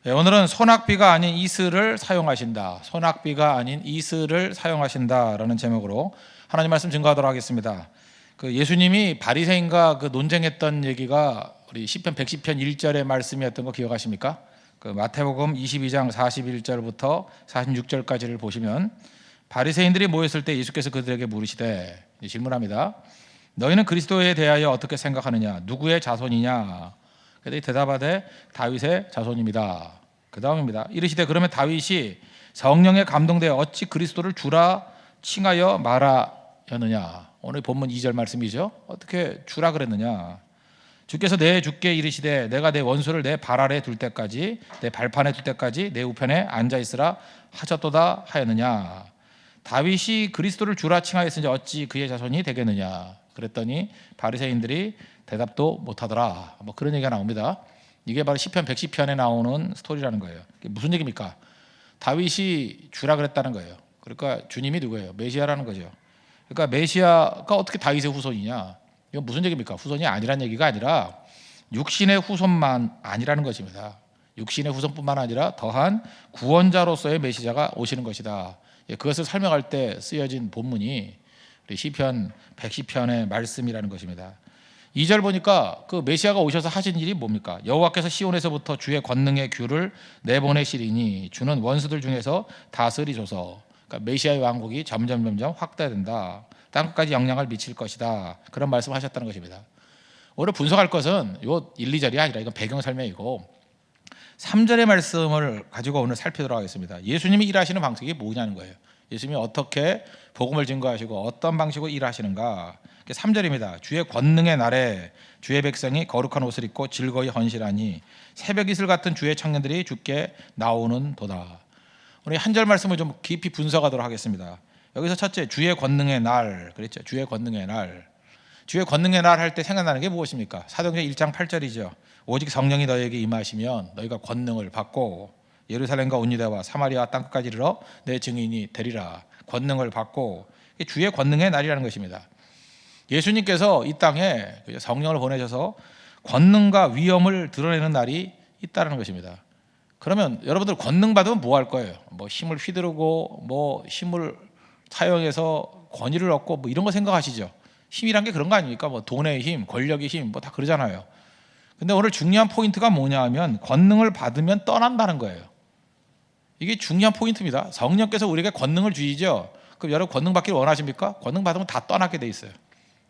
오늘은 소낙비가 아닌 이슬을 사용하신다. 소낙비가 아닌 이슬을 사용하신다라는 제목으로 하나님 말씀 증거하도록 하겠습니다. 예수님이 바리새인과 논쟁했던 얘기가 우리 시편 110편 1절의 말씀이었던 거 기억하십니까? 마태복음 22장 41절부터 46절까지를 보시면 바리새인들이 모였을 때 예수께서 그들에게 물으시되, 질문합니다. 너희는 그리스도에 대하여 어떻게 생각하느냐? 누구의 자손이냐? 그들이 대답하되 다윗의 자손입니다. 그 다음입니다. 이르시되 그러면 다윗이 성령에 감동되어 어찌 그리스도를 주라 칭하여 말하였느냐? 오늘 본문 2절 말씀이죠. 어떻게 주라 그랬느냐? 주께서 내 주께 이르시되 내가 내 원수를 내 발 아래 둘 때까지 내 발판에 둘 때까지 내 우편에 앉아 있으라 하셨도다 하였느냐? 다윗이 그리스도를 주라 칭하였으니 어찌 그의 자손이 되겠느냐? 그랬더니 바리새인들이 대답도 못하더라. 그런 얘기가 나옵니다. 이게 바로 시편 110편에 나오는 스토리라는 거예요. 무슨 얘기입니까? 다윗이 주라 그랬다는 거예요. 그러니까 주님이 누구예요? 메시아라는 거죠. 그러니까 메시아가 어떻게 다윗의 후손이냐? 이건 무슨 얘기입니까? 후손이 아니란 얘기가 아니라 육신의 후손만 아니라는 것입니다. 육신의 후손뿐만 아니라 더한 구원자로서의 메시아가 오시는 것이다. 그것을 설명할 때 쓰여진 본문이 우리 시편 110편의 말씀이라는 것입니다. 2절 보니까 그 메시아가 오셔서 하신 일이 뭡니까? 여호와께서 시온에서부터 주의 권능의 규를 내보내시리니 주는 원수들 중에서 다스리소서. 그러니까 메시아의 왕국이 점점 확대된다. 땅끝까지 영향을 미칠 것이다. 그런 말씀하셨다는 것입니다. 오늘 분석할 것은 요 1, 2절이 아니라 이건 배경 설명이고 3절의 말씀을 가지고 오늘 살피도록 하겠습니다. 예수님이 일하시는 방식이 뭐냐는 거예요. 예수님이 어떻게 복음을 증거하시고 어떤 방식으로 일하시는가. 3절입니다. 주의 권능의 날에 주의 백성이 거룩한 옷을 입고 즐거이 헌신하니 새벽 이슬 같은 주의 청년들이 주께 나오는 도다. 우리 한 절 말씀을 좀 깊이 분석하도록 하겠습니다. 여기서 첫째, 주의 권능의 날 그랬죠. 주의 권능의 날. 주의 권능의 날 할 때 생각나는 게 무엇입니까? 사도행전 1장 8절이죠. 오직 성령이 너희에게 임하시면 너희가 권능을 받고 예루살렘과 온 유대와 사마리아 땅끝까지 이르러 내 증인이 되리라. 권능을 받고 주의 권능의 날이라는 것입니다. 예수님께서 이 땅에 성령을 보내셔서 권능과 위엄을 드러내는 날이 있다는 것입니다. 그러면 여러분들 권능 받으면 뭐 할 거예요? 힘을 휘두르고 힘을 사용해서 권위를 얻고 이런 거 생각하시죠? 힘이란 게 그런 거 아닙니까? 돈의 힘, 권력의 힘 다 그러잖아요. 근데 오늘 중요한 포인트가 뭐냐 하면 권능을 받으면 떠난다는 거예요. 이게 중요한 포인트입니다. 성령께서 우리에게 권능을 주시죠. 그럼 여러분 권능 받기를 원하십니까? 권능 받으면 다 떠나게 돼 있어요.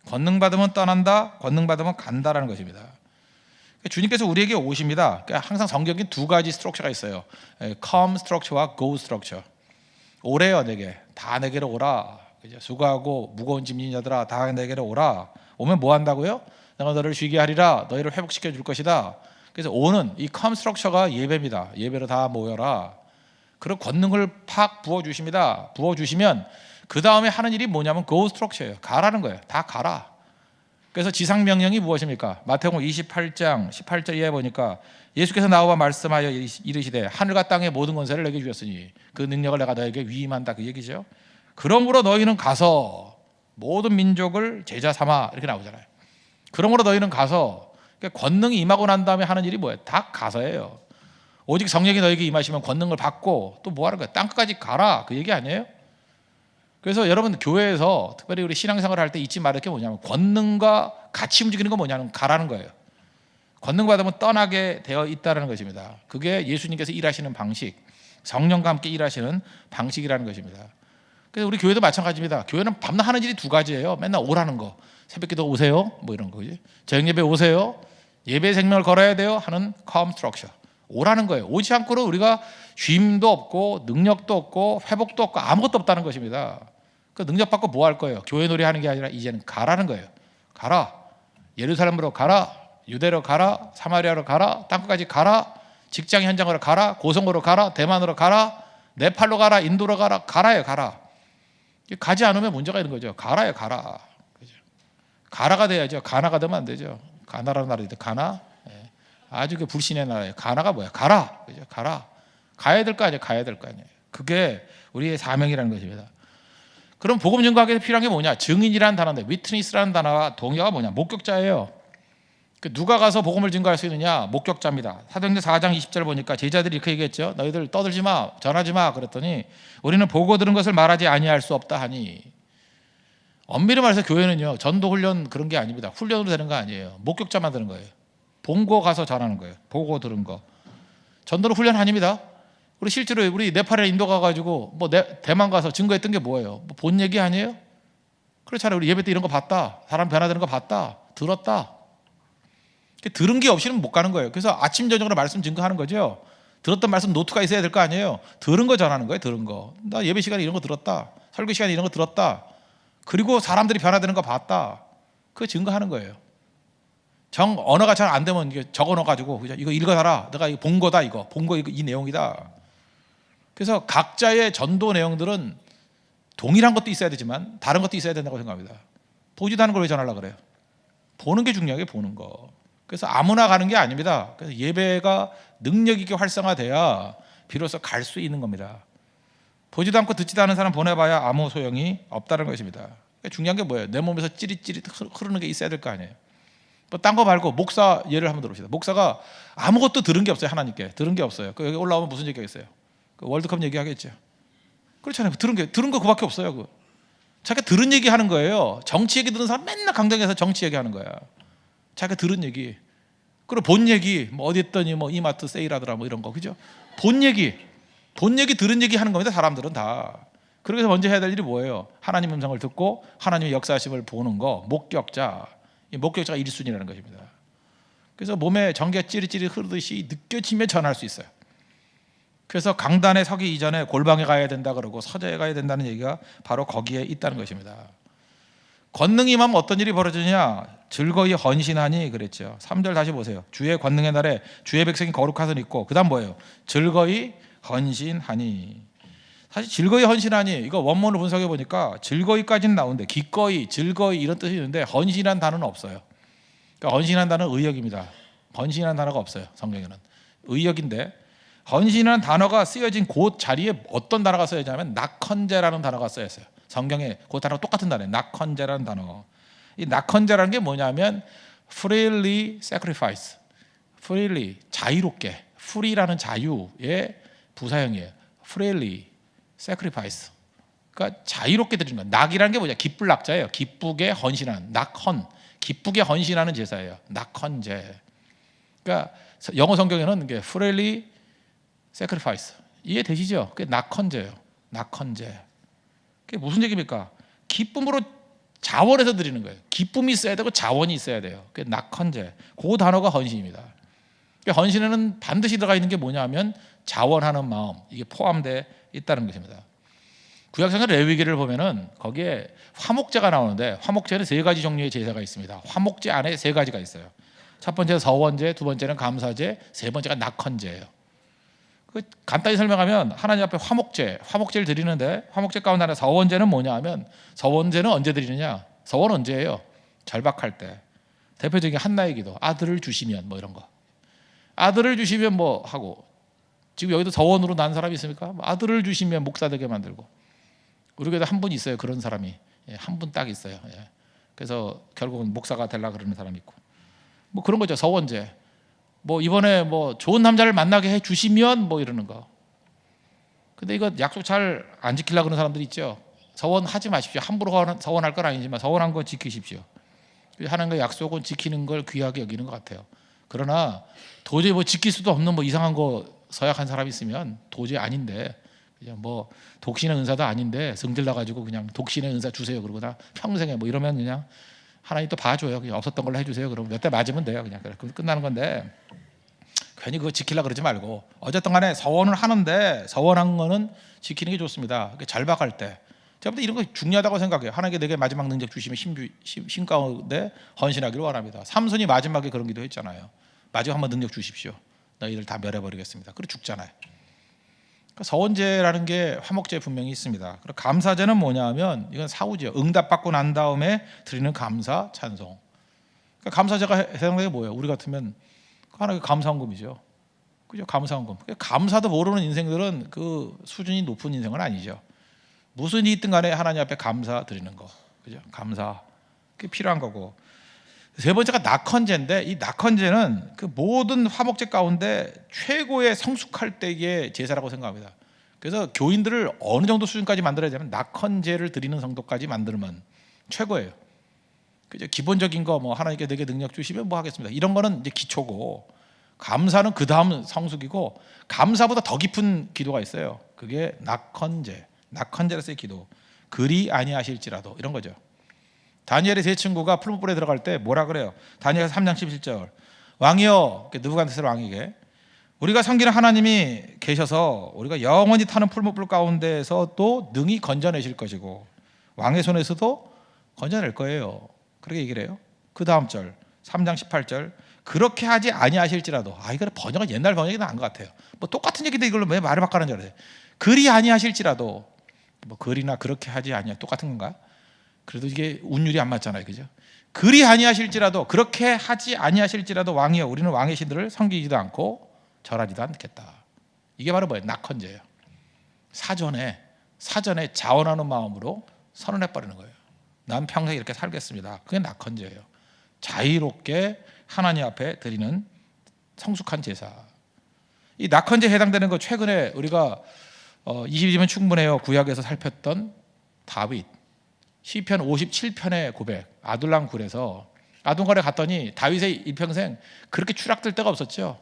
권능 받으면 떠난다, 권능 받으면 간다라는 것입니다. 주님께서 우리에게 오십니다. 항상 성경에 두 가지 스트럭처가 있어요. come 스트럭처와 go 스트럭처. 오래요 내게. 다 내게로 오라. 수고하고 무거운 짐진 자들아 다 내게로 오라. 오면 뭐 한다고요? 내가 너를 쉬게 하리라. 너희를 회복시켜 줄 것이다. 그래서 오는 이 come 스트럭처가 예배입니다. 예배로 다 모여라. 그런 권능을 팍 부어주십니다. 부어주시면 그 다음에 하는 일이 뭐냐면 go 스트럭처예요. 가라는 거예요. 다 가라. 그래서 지상명령이 무엇입니까? 마태복음 28장 18절 이하에 보니까 예수께서 나와 말씀하여 이르시되 하늘과 땅의 모든 권세를 내게 주셨으니 그 능력을 내가 너에게 위임한다. 그 얘기죠. 그러므로 너희는 가서 모든 민족을 제자 삼아 이렇게 나오잖아요. 그러므로 너희는 가서 권능이 임하고 난 다음에 하는 일이 뭐예요? 다 가서예요. 오직 성령이 너에게 임하시면 권능을 받고 또 뭐 하는 거예요? 땅끝까지 가라. 그 얘기 아니에요? 그래서 여러분 교회에서 특별히 우리 신앙생활을 할 때 잊지 말을 게 뭐냐면 권능과 같이 움직이는 건 뭐냐면 가라는 거예요. 권능 받으면 떠나게 되어 있다는 것입니다. 그게 예수님께서 일하시는 방식, 성령과 함께 일하시는 방식이라는 것입니다. 그래서 우리 교회도 마찬가지입니다. 교회는 밤낮 하는 일이 두 가지예요. 맨날 오라는 거, 새벽기도 오세요, 이런 거지. 저녁 예배 오세요, 예배 생명을 걸어야 돼요 하는 come structure. 오라는 거예요. 오지 않고는 우리가 쉼도 없고 능력도 없고 회복도 없고 아무것도 없다는 것입니다. 그 능력 받고 뭐 할 거예요? 교회 놀이하는 게 아니라 이제는 가라는 거예요. 가라. 예루살렘으로 가라. 유대로 가라. 사마리아로 가라. 땅끝까지 가라. 직장 현장으로 가라. 고성으로 가라. 대만으로 가라. 네팔로 가라. 인도로 가라. 가라요. 가라. 가지 않으면 문제가 있는 거죠. 가라요. 가라. 그죠? 가라가 돼야죠. 가나가 되면 안 되죠. 가나라는 나라인데 가나? 아주 불신의 나라예요. 가나가 뭐야? 가라. 그죠? 가라. 가야 될 거 아니에요. 가야 될 거 아니에요. 그게 우리의 사명이라는 것입니다. 그럼 복음 증거하기 위해서 필요한 게 뭐냐? 증인이라는 단어인데 위트니스라는 단어와 동의어가 뭐냐? 목격자예요. 누가 가서 복음을 증거할 수 있느냐? 목격자입니다. 사도행전 4장 20절 보니까 제자들이 이렇게 얘기했죠. 너희들 떠들지 마, 전하지 마. 그랬더니 우리는 보고 들은 것을 말하지 아니할 수 없다 하니. 엄밀히 말해서 교회는요, 전도 훈련 그런 게 아닙니다. 훈련으로 되는 거 아니에요. 목격자만 되는 거예요. 본 거 가서 전하는 거예요. 보고 들은 거. 전도는 훈련 아닙니다. 우리 실제로 우리 네팔에 인도 가가지고 뭐 대만 가서 증거했던 게 뭐예요? 뭐 본 얘기 아니에요? 그렇잖아요. 우리 예배 때 이런 거 봤다. 사람 변화되는 거 봤다. 들었다. 들은 게 없이는 못 가는 거예요. 그래서 아침 저녁으로 말씀 증거하는 거죠. 들었던 말씀 노트가 있어야 될 거 아니에요. 들은 거 전하는 거예요. 들은 거. 나 예배 시간에 이런 거 들었다. 설교 시간에 이런 거 들었다. 그리고 사람들이 변화되는 거 봤다. 그거 증거하는 거예요. 언어가 잘 안 되면 적어 넣어가지고 이거 읽어놔라. 내가 이거 본 거다. 이거 본 거 이 내용이다. 그래서 각자의 전도 내용들은 동일한 것도 있어야 되지만 다른 것도 있어야 된다고 생각합니다. 보지도 않은 걸 왜 전하려고 그래요? 보는 게 중요하게 보는 거. 그래서 아무나 가는 게 아닙니다. 그래서 예배가 능력 있게 활성화돼야 비로소 갈 수 있는 겁니다. 보지도 않고 듣지도 않은 사람 보내봐야 아무 소용이 없다는 것입니다. 그러니까 중요한 게 뭐예요? 내 몸에서 찌릿찌릿 흐르는 게 있어야 될 거 아니에요. 또 딴 거 말고 목사 예를 한번 들어봅시다. 목사가 아무것도 들은 게 없어요. 하나님께 들은 게 없어요. 여기 올라오면 무슨 얘기가 있어요? 월드컵 얘기하겠죠. 그렇잖아요. 들은 거 그밖에 없어요. 자기가 들은 얘기 하는 거예요. 정치 얘기 들은 사람 맨날 강당에서 정치 얘기하는 거야. 자기가 들은 얘기. 그리고 본 얘기 뭐 어디 했더니 뭐 이마트 세일하더라 뭐 이런 거, 그죠? 본 얘기 들은 얘기 하는 겁니다. 사람들은 다. 그래서 먼저 해야 될 일이 뭐예요? 하나님 음성을 듣고 하나님의 역사하심을 보는 거. 목격자. 이 목격자가 1순위라는 것입니다. 그래서 몸에 전기가 찌릿찌릿 흐르듯이 느껴지면 전할 수 있어요. 그래서 강단에 서기 이전에 골방에 가야 된다 그러고 서재에 가야 된다는 얘기가 바로 거기에 있다는 것입니다. 권능이 임하면 어떤 일이 벌어지냐? 즐거이 헌신하니 그랬죠. 3절 다시 보세요. 주의 권능의 날에 주의 백성이 거룩하선 있고, 그 다음 뭐예요? 즐거이 헌신하니. 사실 즐거이 헌신하니 이거 원문을 분석해 보니까 즐거이까지는 나오는데 기꺼이, 즐거이 이런 뜻이 있는데 헌신한 단어는 없어요. 그러니까 헌신한 단어는 의역입니다. 헌신한 단어가 없어요. 성경에는 의역인데, 헌신이라는 단어가 쓰여진 그 자리에 어떤 단어가 쓰여지냐면 낙헌제라는 단어가 쓰여있어요. 성경에 그 단어가 똑같은 단어예요. 낙헌제라는 단어. 이 낙헌제라는 게 뭐냐면 freely sacrifice, freely 자유롭게, free라는 자유의 부사형이에요. freely sacrifice. 그러니까 자유롭게 드리는 거예요. 낙이라는 게 뭐냐? 기쁠 낙자예요. 기쁘게 헌신하는, 낙헌, 기쁘게 헌신하는 제사예요. 낙헌제. 그러니까 영어 성경에는 이게 freely sacrifice. 이해되시죠? 그게 낙헌제예요. 낙헌제. 그게 무슨 얘기입니까? 기쁨으로 자원해서 드리는 거예요. 기쁨이 있어야 되고 자원이 있어야 돼요. 그게 낙헌제. 그 단어가 헌신입니다. 그러니까 헌신에는 반드시 들어가 있는 게 뭐냐면 자원하는 마음, 이게 포함되어 있다는 것입니다. 구약성경 레위기를 보면은 거기에 화목제가 나오는데, 화목제는 3가지 종류의 제사가 있습니다. 화목제 안에 3가지가 있어요. 첫 번째는 서원제, 두 번째는 감사제, 세 번째가 낙헌제예요. 간단히 설명하면 하나님 앞에 화목제를 드리는데, 화목제 가운데 하나 서원제는 뭐냐 하면, 서원제는 언제 드리느냐? 서원 언제예요? 절박할 때. 대표적인 한나의 기도, 아들을 주시면 뭐 이런 거. 아들을 주시면 뭐 하고, 지금 여기도 서원으로 난 사람이 있습니까? 아들을 주시면 목사 되게 만들고. 우리 교회도 한 분 있어요. 그런 사람이. 한 분 딱 있어요. 그래서 결국은 목사가 되려고 그러는 사람이 있고. 뭐 그런 거죠. 서원제. 뭐 이번에 뭐 좋은 남자를 만나게 해 주시면 뭐 이러는 거. 근데 이거 약속 잘 안 지키려고 그러는 사람들이 있죠. 서원하지 마십시오. 함부로 서원할 건 아니지만 서원한 거 지키십시오. 하나님과 약속은 지키는 걸 귀하게 여기는 것 같아요. 그러나 도저히 뭐 지킬 수도 없는 뭐 이상한 거 서약한 사람이 있으면 도저히 아닌데, 그냥 뭐 독신의 은사도 아닌데 성질나 가지고 그냥 독신의 은사 주세요 그러고 나 평생에 뭐 이러면 그냥 하나님 또 봐줘요. 그냥 없었던 걸로 해주세요. 그럼 몇 대 맞으면 돼요. 그냥 그럼 끝나는 건데, 괜히 그거 지키려고 그러지 말고, 어쨌든 간에 서원을 하는데 서원한 거는 지키는 게 좋습니다. 절박할 때 제가 볼 때 이런 거 중요하다고 생각해요. 하나님께 내게 마지막 능력 주시면 힘 가운데 헌신하기를 원합니다. 삼손이 마지막에 그런 기도 했잖아요. 마지막 한번 능력 주십시오. 너희들 다 멸해버리겠습니다. 그리고 죽잖아요. 그러니까 서원제라는 게 화목제에 분명히 있습니다. 그리고 감사제는 뭐냐면 이건 사후제요. 응답받고 난 다음에 드리는 감사 찬송. 그러니까 감사제가 해당되는 게 뭐예요? 우리 같으면 하나의 감사헌금이죠. 그죠? 감사헌금. 감사도 모르는 인생들은 그 수준이 높은 인생은 아니죠. 무슨 일이 있든 간에 하나님 앞에 감사 드리는 거. 그죠? 감사. 그게 필요한 거고. 세 번째가 낙헌제인데, 이 낙헌제는 그 모든 화목제 가운데 최고의 성숙할 때의 제사라고 생각합니다. 그래서 교인들을 어느 정도 수준까지 만들어야 되면 낙헌제를 드리는 정도까지 만들면 최고예요. 그죠? 기본적인 거 뭐 하나님께 내게 능력 주시면 뭐 하겠습니다. 이런 거는 이제 기초고, 감사는 그 다음 성숙이고, 감사보다 더 깊은 기도가 있어요. 그게 낙헌제, 낙헌제로서의 기도. 그리 아니하실지라도, 이런 거죠. 다니엘의 세 친구가 풀무불에 들어갈 때 뭐라 그래요? 다니엘 3장 17절. 왕이여, 느부갓네살 왕에게, 우리가 섬기는 하나님이 계셔서 우리가 영원히 타는 풀무불 가운데에서도 능히 건져내실 것이고 왕의 손에서도 건져낼 거예요. 그렇게 얘기를 해요. 그 다음 절 3장 18절. 그렇게 하지 아니하실지라도. 이거 번역은 옛날 번역이 나은 것 같아요. 뭐 똑같은 얘기인데 이걸로 왜 말을 바꿔는 줄 알아요. 그리 아니하실지라도, 뭐 그리나 그렇게 하지 아니하, 똑같은 건가? 그래도 이게 운율이 안 맞잖아요, 그죠? 그리 아니하실지라도, 그렇게 하지 아니하실지라도 왕이여, 우리는 왕의 신들을 섬기지도 않고 절하지도 않겠다. 이게 바로 뭐예요? 낙헌제예요. 사전에 자원하는 마음으로 선언해 버리는 거예요. 난 평생 이렇게 살겠습니다. 그게 낙헌제예요. 자유롭게 하나님 앞에 드리는 성숙한 제사. 이 낙헌제에 해당되는 거, 최근에 우리가 20이면 충분해요 구약에서 살폈던 다윗 시편 57편의 고백, 아둘람 굴에서 아둔걸에 갔더니 다윗의 일평생 그렇게 추락될 데가 없었죠.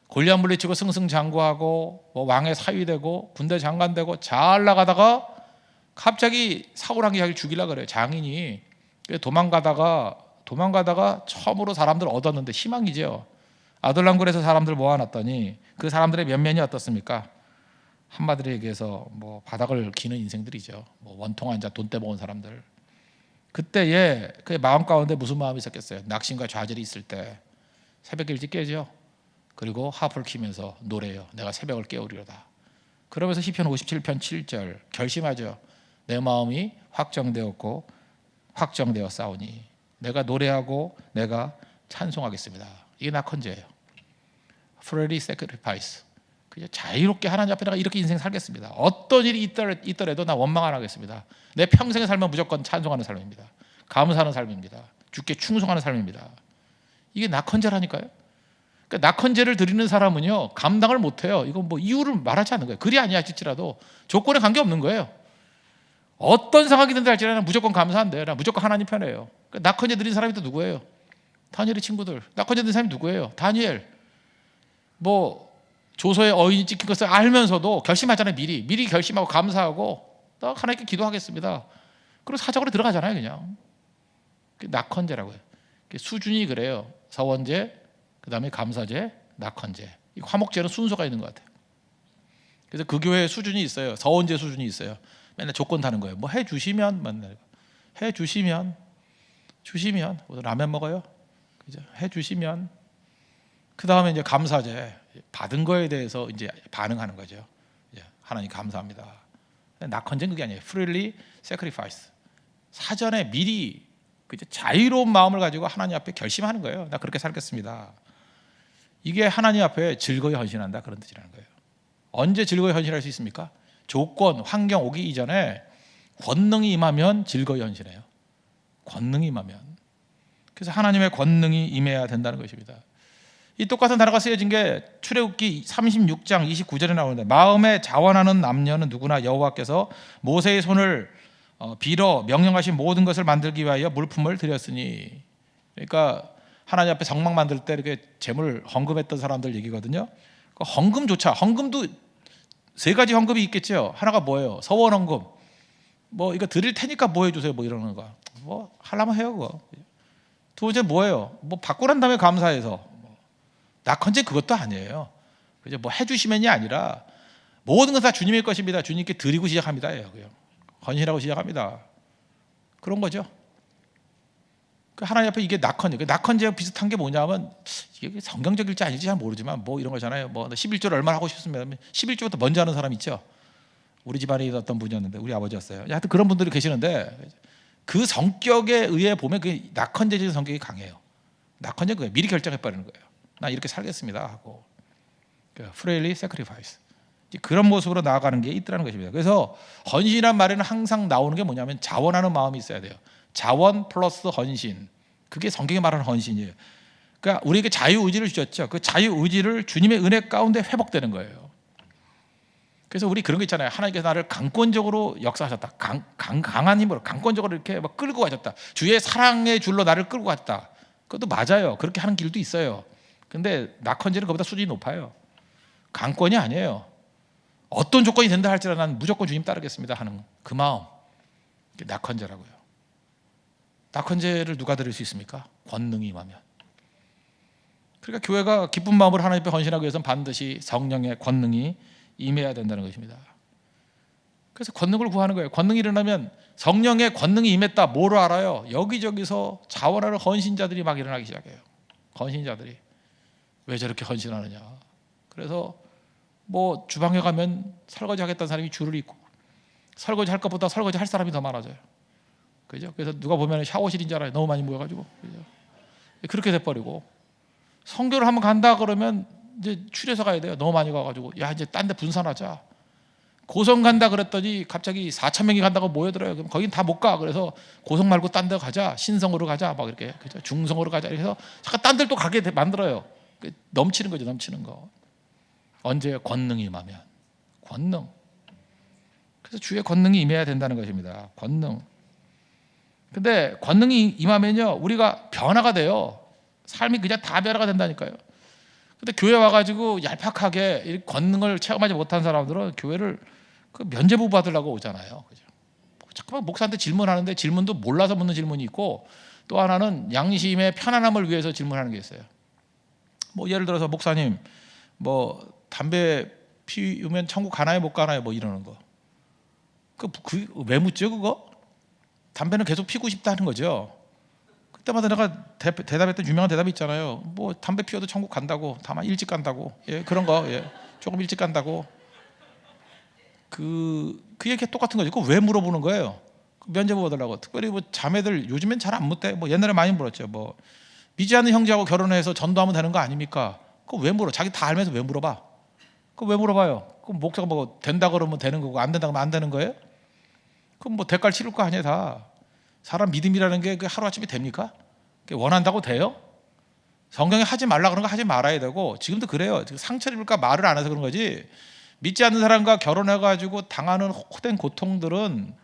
골리앗 물리치고 승승장구하고 뭐 왕의 사위되고 군대 장관되고 잘 나가다가 갑자기 사울왕이 자기를 죽이려고 그래요. 장인이. 도망가다가 처음으로 사람들 얻었는데, 희망이죠. 아둘람굴에서 사람들 모아놨더니 그 사람들의 면면이 어떻습니까? 한마디로 얘기해서 뭐 바닥을 기는 인생들이죠. 뭐 원통 앉아 돈 떼먹은 사람들. 그때에 그의 마음 가운데 무슨 마음이 있었겠어요? 낙심과 좌절이 있을 때 새벽 일찍 깨죠. 그리고 하프를 키면서 노래해요. 내가 새벽을 깨우리로다. 그러면서 시편 57편 7절 결심하죠. 내 마음이 확정되었고 확정되었사오니 내가 노래하고 내가 찬송하겠습니다. 이게 낙헌제예요. Freely sacrifice. 그냥 자유롭게 하나님 앞에 내가 이렇게 인생 살겠습니다. 어떤 일이 있더라도 나 원망 안 하겠습니다. 내 평생의 삶은 무조건 찬송하는 삶입니다. 감사하는 삶입니다. 주께 충성하는 삶입니다. 이게 낙헌제라니까요. 그러니까 낙헌제를 드리는 사람은요 감당을 못해요. 이건 뭐 이유를 말하지 않는 거예요. 그리 아니하실지라도 조건에 관계없는 거예요. 어떤 상황이든지 할지라도 무조건 감사한데, 나 무조건 하나님 편이에요. 그러니까 낙헌제 드린 사람이 또 누구예요? 다니엘의 친구들. 낙헌제 드린 사람이 누구예요? 다니엘. 뭐 조서에 어인이 찍힌 것을 알면서도 결심하잖아요. 미리 결심하고 감사하고 딱 하나님께 기도하겠습니다. 그리고 사적으로 들어가잖아요. 그냥 낙헌제라고요. 수준이 그래요. 서원제, 그 다음에 감사제, 낙헌제. 이 화목제는 순서가 있는 것 같아요. 그래서 그 교회에 수준이 있어요. 서원제 수준이 있어요. 맨날 조건 다는 거예요. 뭐 해주시면, 맨날 해주시면, 주시면 라면 먹어요. 그죠? 해주시면. 그 다음에 이제 감사제, 받은 거에 대해서 이제 반응하는 거죠. 하나님 감사합니다. 낙헌제는 그게 아니에요. Freely sacrifice. 사전에 미리 자유로운 마음을 가지고 하나님 앞에 결심하는 거예요. 나 그렇게 살겠습니다. 이게 하나님 앞에 즐거이 헌신한다, 그런 뜻이라는 거예요. 언제 즐거이 헌신할 수 있습니까? 조건, 환경 오기 이전에 권능이 임하면 즐거이 헌신해요. 권능이 임하면. 그래서 하나님의 권능이 임해야 된다는 것입니다. 이 똑같은 단어가 쓰여진 게 출애굽기 36장 29절에 나오는데, 마음에 자원하는 남녀는 누구나 여호와께서 모세의 손을 빌어 명령하신 모든 것을 만들기 위하여 물품을 드렸으니. 그러니까 하나님 앞에 성막 만들 때 이렇게 재물 헌금했던 사람들 얘기거든요. 그 헌금조차, 헌금도 세 가지 헌금이 있겠죠. 하나가 뭐예요? 서원 헌금. 뭐 이거 드릴 테니까 뭐 해주세요, 뭐 이러는 거. 뭐 하려면 해요, 그거. 두 번째 뭐예요? 뭐 받고 난 다음에 감사해서. 낙헌제 그것도 아니에요. 그죠? 뭐 해주시면이 아니라 모든 것 다 주님의 것입니다. 주님께 드리고 시작합니다. 헌신하고 시작합니다. 그런 거죠. 하나님 앞에 이게 낙헌제. 낙헌제와 비슷한 게 뭐냐면, 이게 성경적일지 아닐지 잘 모르지만 뭐 이런 거잖아요. 뭐 11조를 얼마나 하고 싶으면 11조부터 먼저 하는 사람 있죠. 우리 집안에 어떤 분이었는데 우리 아버지였어요. 하여튼 그런 분들이 계시는데, 그 성격에 의해 보면 그 낙헌제적인 성격이 강해요. 낙헌제 그거예요. 미리 결정해 버리는 거예요. 나 이렇게 살겠습니다 하고. Freely sacrifice. 그런 모습으로 나아가는 게 있더라는 것입니다. 그래서 헌신이란 말에는 항상 나오는 게 뭐냐면 자원하는 마음이 있어야 돼요. 자원 플러스 헌신. 그게 성경이 말하는 헌신이에요. 그러니까 우리에게 자유의지를 주셨죠. 그 자유의지를 주님의 은혜 가운데 회복되는 거예요. 그래서 우리 그런 거 있잖아요. 하나님께서 나를 강권적으로 역사하셨다. 강한 힘으로 강권적으로 이렇게 막 끌고 가셨다. 주의 사랑의 줄로 나를 끌고 갔다. 그것도 맞아요. 그렇게 하는 길도 있어요. 근데 낙헌제는 그보다 수준이 높아요. 강권이 아니에요. 어떤 조건이 된다 할지라도 난 무조건 주님 따르겠습니다 하는 그 마음, 그게 낙헌제라고요. 낙헌제를 누가 드릴 수 있습니까? 권능이 임하면. 그러니까 교회가 기쁜 마음으로 하나님 앞에 헌신하기 위해서는 반드시 성령의 권능이 임해야 된다는 것입니다. 그래서 권능을 구하는 거예요. 권능이 일어나면 성령의 권능이 임했다. 뭐로 알아요? 여기저기서 자원하는 헌신자들이 막 일어나기 시작해요. 헌신자들이 왜 저렇게 헌신하느냐. 그래서 뭐 주방에 가면 설거지 하겠다는 사람이 줄을 잇고, 설거지 할 것보다 설거지 할 사람이 더 많아져요. 그죠? 그래서 누가 보면 샤워실인 줄 알아요. 너무 많이 모여가지고. 그죠? 그렇게 돼버리고, 성교를 한번 간다 그러면 이제 추려서 가야 돼요. 너무 많이 가가지고 야 이제 딴 데 분산하자. 고성 간다 그랬더니 갑자기 4,000명이 간다고 모여들어요. 그럼 거긴 다 못 가. 그래서 고성 말고 딴 데 가자. 신성으로 가자. 막 이렇게, 그죠? 중성으로 가자. 그래서 잠깐 딴 데를 또 가게 만들어요. 넘치는 거죠, 넘치는 거. 언제? 권능이 임하면. 권능. 그래서 주의 권능이 임해야 된다는 것입니다. 권능. 근데 권능이 임하면요, 우리가 변화가 돼요. 삶이 그냥 다 변화가 된다니까요. 근데 교회 와가지고 얄팍하게 이 권능을 체험하지 못한 사람들은 교회를 그 면죄부 받으려고 오잖아요. 그죠? 자꾸만 목사한테 질문하는데 질문도 몰라서 묻는 질문이 있고, 또 하나는 양심의 편안함을 위해서 질문하는 게 있어요. 뭐 예를 들어서 목사님, 뭐 담배 피우면 천국 가나요, 못 가나요? 뭐 이러는 거. 왜 묻죠, 그거? 담배는 계속 피우고 싶다는 거죠. 그때마다 내가 대답했던 유명한 대답이 있잖아요. 뭐 담배 피워도 천국 간다고, 다만 일찍 간다고. 예, 그런 거. 예, 조금 일찍 간다고. 그 얘기 똑같은 거죠. 그거 왜 물어보는 거예요? 면죄부 받으려고. 특별히 뭐 자매들 요즘엔 잘 안 묻대. 뭐 옛날에 많이 물었죠. 뭐 믿지 않는 형제하고 결혼해서 전도하면 되는 거 아닙니까? 그거 왜 물어? 자기 다 알면서 왜 물어봐? 그거 왜 물어봐요? 그럼 목사가 뭐 된다 그러면 되는 거고, 안 된다 그러면 안 되는 거예요? 그럼 뭐 대가를 치를 거 아니에요, 다. 사람 믿음이라는 게 하루아침에 됩니까? 원한다고 돼요? 성경에 하지 말라 그런 거 하지 말아야 되고, 지금도 그래요. 상처를 입을까 말을 안 해서 그런 거지. 믿지 않는 사람과 결혼해가지고 당하는 호된 고통들은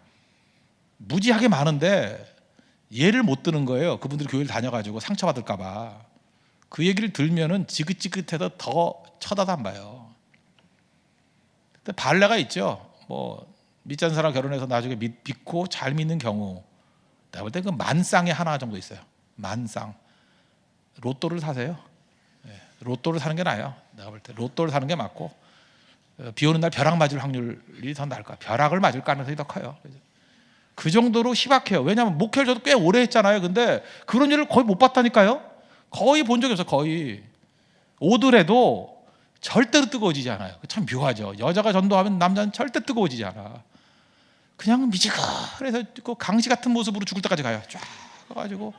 무지하게 많은데 예를 못 드는 거예요. 그분들이 교회를 다녀가지고 상처받을까 봐. 그 얘기를 들면은 지긋지긋해서 더 쳐다도 안 봐요. 근데 발레가 있죠. 뭐 믿지 않는 사람 결혼해서 나중에 믿고 잘 믿는 경우, 내가 볼 때 그 만쌍에 하나 정도 있어요. 만쌍. 로또를 사세요. 로또를 사는 게 나아요. 내가 볼 때 로또를 사는 게 맞고, 비 오는 날 벼락 맞을 확률이 더 나을 거야. 벼락을 맞을 가능성이 더 커요. 그 정도로 희박해요. 왜냐하면 목회를 저도 꽤 오래 했잖아요. 근데 그런 일을 거의 못 봤다니까요. 거의 본 적이 없어요. 거의. 오더라도 절대로 뜨거워지지 않아요. 참 묘하죠. 여자가 전도하면 남자는 절대 뜨거워지지 않아. 그냥 미지근해서 그 강시 같은 모습으로 죽을 때까지 가요. 쫙 가가지고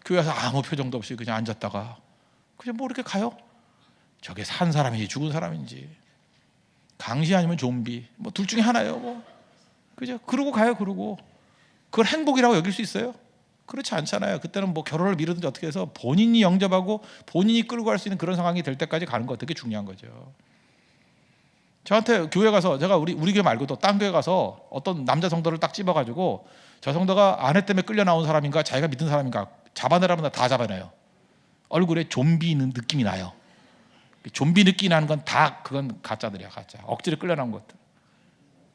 교회에서 아무 표정도 없이 그냥 앉았다가 그냥 뭐 이렇게 가요. 저게 산 사람인지 죽은 사람인지, 강시 아니면 좀비, 뭐 둘 중에 하나예요. 뭐 그죠? 그러고 가요. 그러고 그걸 행복이라고 여길 수 있어요? 그렇지 않잖아요. 그때는 뭐 결혼을 미루든지 어떻게 해서 본인이 영접하고 본인이 끌고 갈 수 있는 그런 상황이 될 때까지 가는 거 되게 중요한 거죠. 저한테 교회 가서, 제가 우리 교회 말고도 딴 교회 가서 어떤 남자 성도를 딱 집어가지고 저 성도가 아내 때문에 끌려 나온 사람인가 자기가 믿은 사람인가 잡아내라면 다 잡아내요. 얼굴에 좀비 느낌이 나요. 좀비 느낌이 나는 건 다 그건 가짜들이야. 가짜. 억지로 끌려 나온 것들.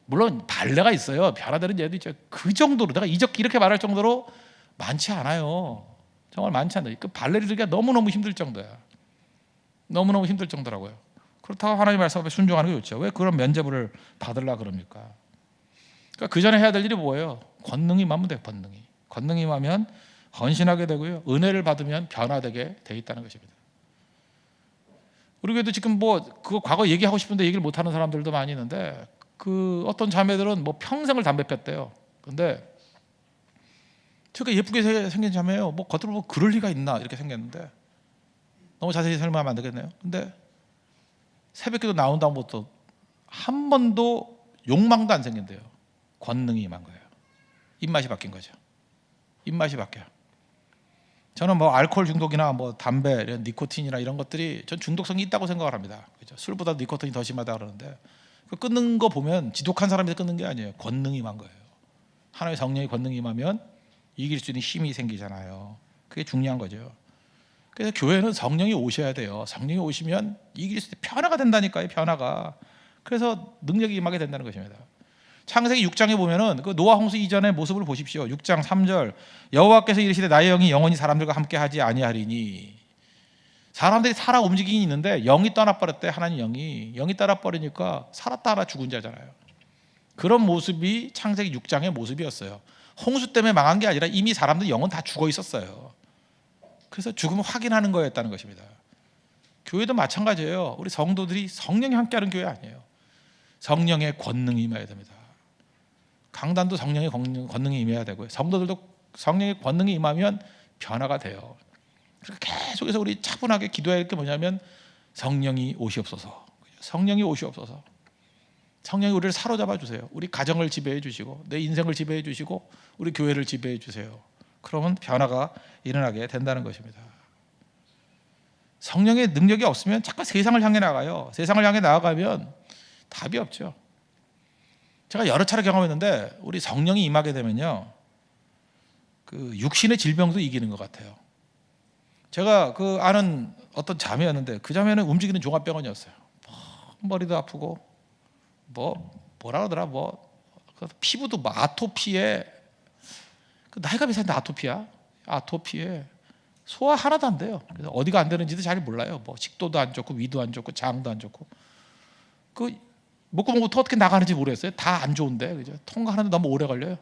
물론 발레가 있어요. 변화되는 예도 있죠. 그 정도로, 내가 이렇게 말할 정도로 많지 않아요. 정말 많지 않아요. 그 발레를 들기가 너무너무 힘들 정도야. 너무너무 힘들 정도라고요. 그렇다고 하나님 말씀 앞에 순종하는 게 좋죠. 왜 그런 면죄부를 받으려고 그럽니까? 그러니까 그 전에 해야 될 일이 뭐예요? 권능이 임하면 돼요. 권능이 임하면 헌신하게 되고요. 은혜를 받으면 변화되게 돼 있다는 것입니다. 우리 교회도 지금 뭐 그거 과거 얘기하고 싶은데 얘기를 못하는 사람들도 많이 있는데, 그 어떤 자매들은 뭐 평생을 담배 폈대요. 근데 되게 예쁘게 생긴 자매예요. 뭐 겉으로 보면 그럴 리가 있나 이렇게 생겼는데, 너무 자세히 설명하면 안 되겠네요. 근데 새벽기도 나온 다음부터 한 번도 욕망도 안 생긴대요. 권능이 임한 거예요. 입맛이 바뀐 거죠. 입맛이 바뀌어요. 저는 뭐 알코올 중독이나 뭐 담배, 이런 니코틴이나 이런 것들이 전 중독성이 있다고 생각을 합니다. 그죠? 술보다 니코틴이 더 심하다 그러는데 그 끊는 거 보면 지독한 사람이 끊는 게 아니에요. 권능이 임한 거예요. 하나님의 성령이 권능이 임하면 이길 수 있는 힘이 생기잖아요. 그게 중요한 거죠. 그래서 교회는 성령이 오셔야 돼요. 성령이 오시면 이길 수 있는 변화가 된다니까요. 변화가. 그래서 능력이 임하게 된다는 것입니다. 창세기 6장에 보면은 그 노아 홍수 이전의 모습을 보십시오. 6장 3절 여호와께서 이르시되 나의 영이 영원히 사람들과 함께 하지 아니하리니. 사람들이 살아 움직이긴 있는데 영이 떠나버렸대. 하나님 영이 떠나버리니까 살았다 하나 죽은 자잖아요. 그런 모습이 창세기 6장의 모습이었어요. 홍수 때문에 망한 게 아니라 이미 사람들 영은 다 죽어 있었어요. 그래서 죽음을 확인하는 거였다는 것입니다. 교회도 마찬가지예요. 우리 성도들이 성령이 함께하는 교회 아니에요. 성령의 권능이 임해야 됩니다. 강단도 성령의 권능이 임해야 되고요. 성도들도 성령의 권능이 임하면 변화가 돼요. 그래서 계속해서 우리 차분하게 기도해야 할 게 뭐냐면 성령이 오시옵소서. 성령이 오시옵소서. 성령이 우리를 사로잡아 주세요. 우리 가정을 지배해 주시고 내 인생을 지배해 주시고 우리 교회를 지배해 주세요. 그러면 변화가 일어나게 된다는 것입니다. 성령의 능력이 없으면 자꾸 세상을 향해 나가요. 세상을 향해 나아가면 답이 없죠. 제가 여러 차례 경험했는데 우리 성령이 임하게 되면요, 그 육신의 질병도 이기는 것 같아요. 제가 그 아는 어떤 자매였는데 그 자매는 움직이는 종합병원이었어요. 머리도 아프고 뭐라 그러더라, 피부도 뭐 아토피에, 그 나이가 몇 살인데 아토피에 소화 하나도 안 돼요. 그래서 어디가 안 되는지도 잘 몰라요. 뭐 식도도 안 좋고 위도 안 좋고 장도 안 좋고 그 목구멍부터 어떻게 나가는지 모르겠어요. 다 안 좋은데, 그죠? 통과하는데 너무 오래 걸려요.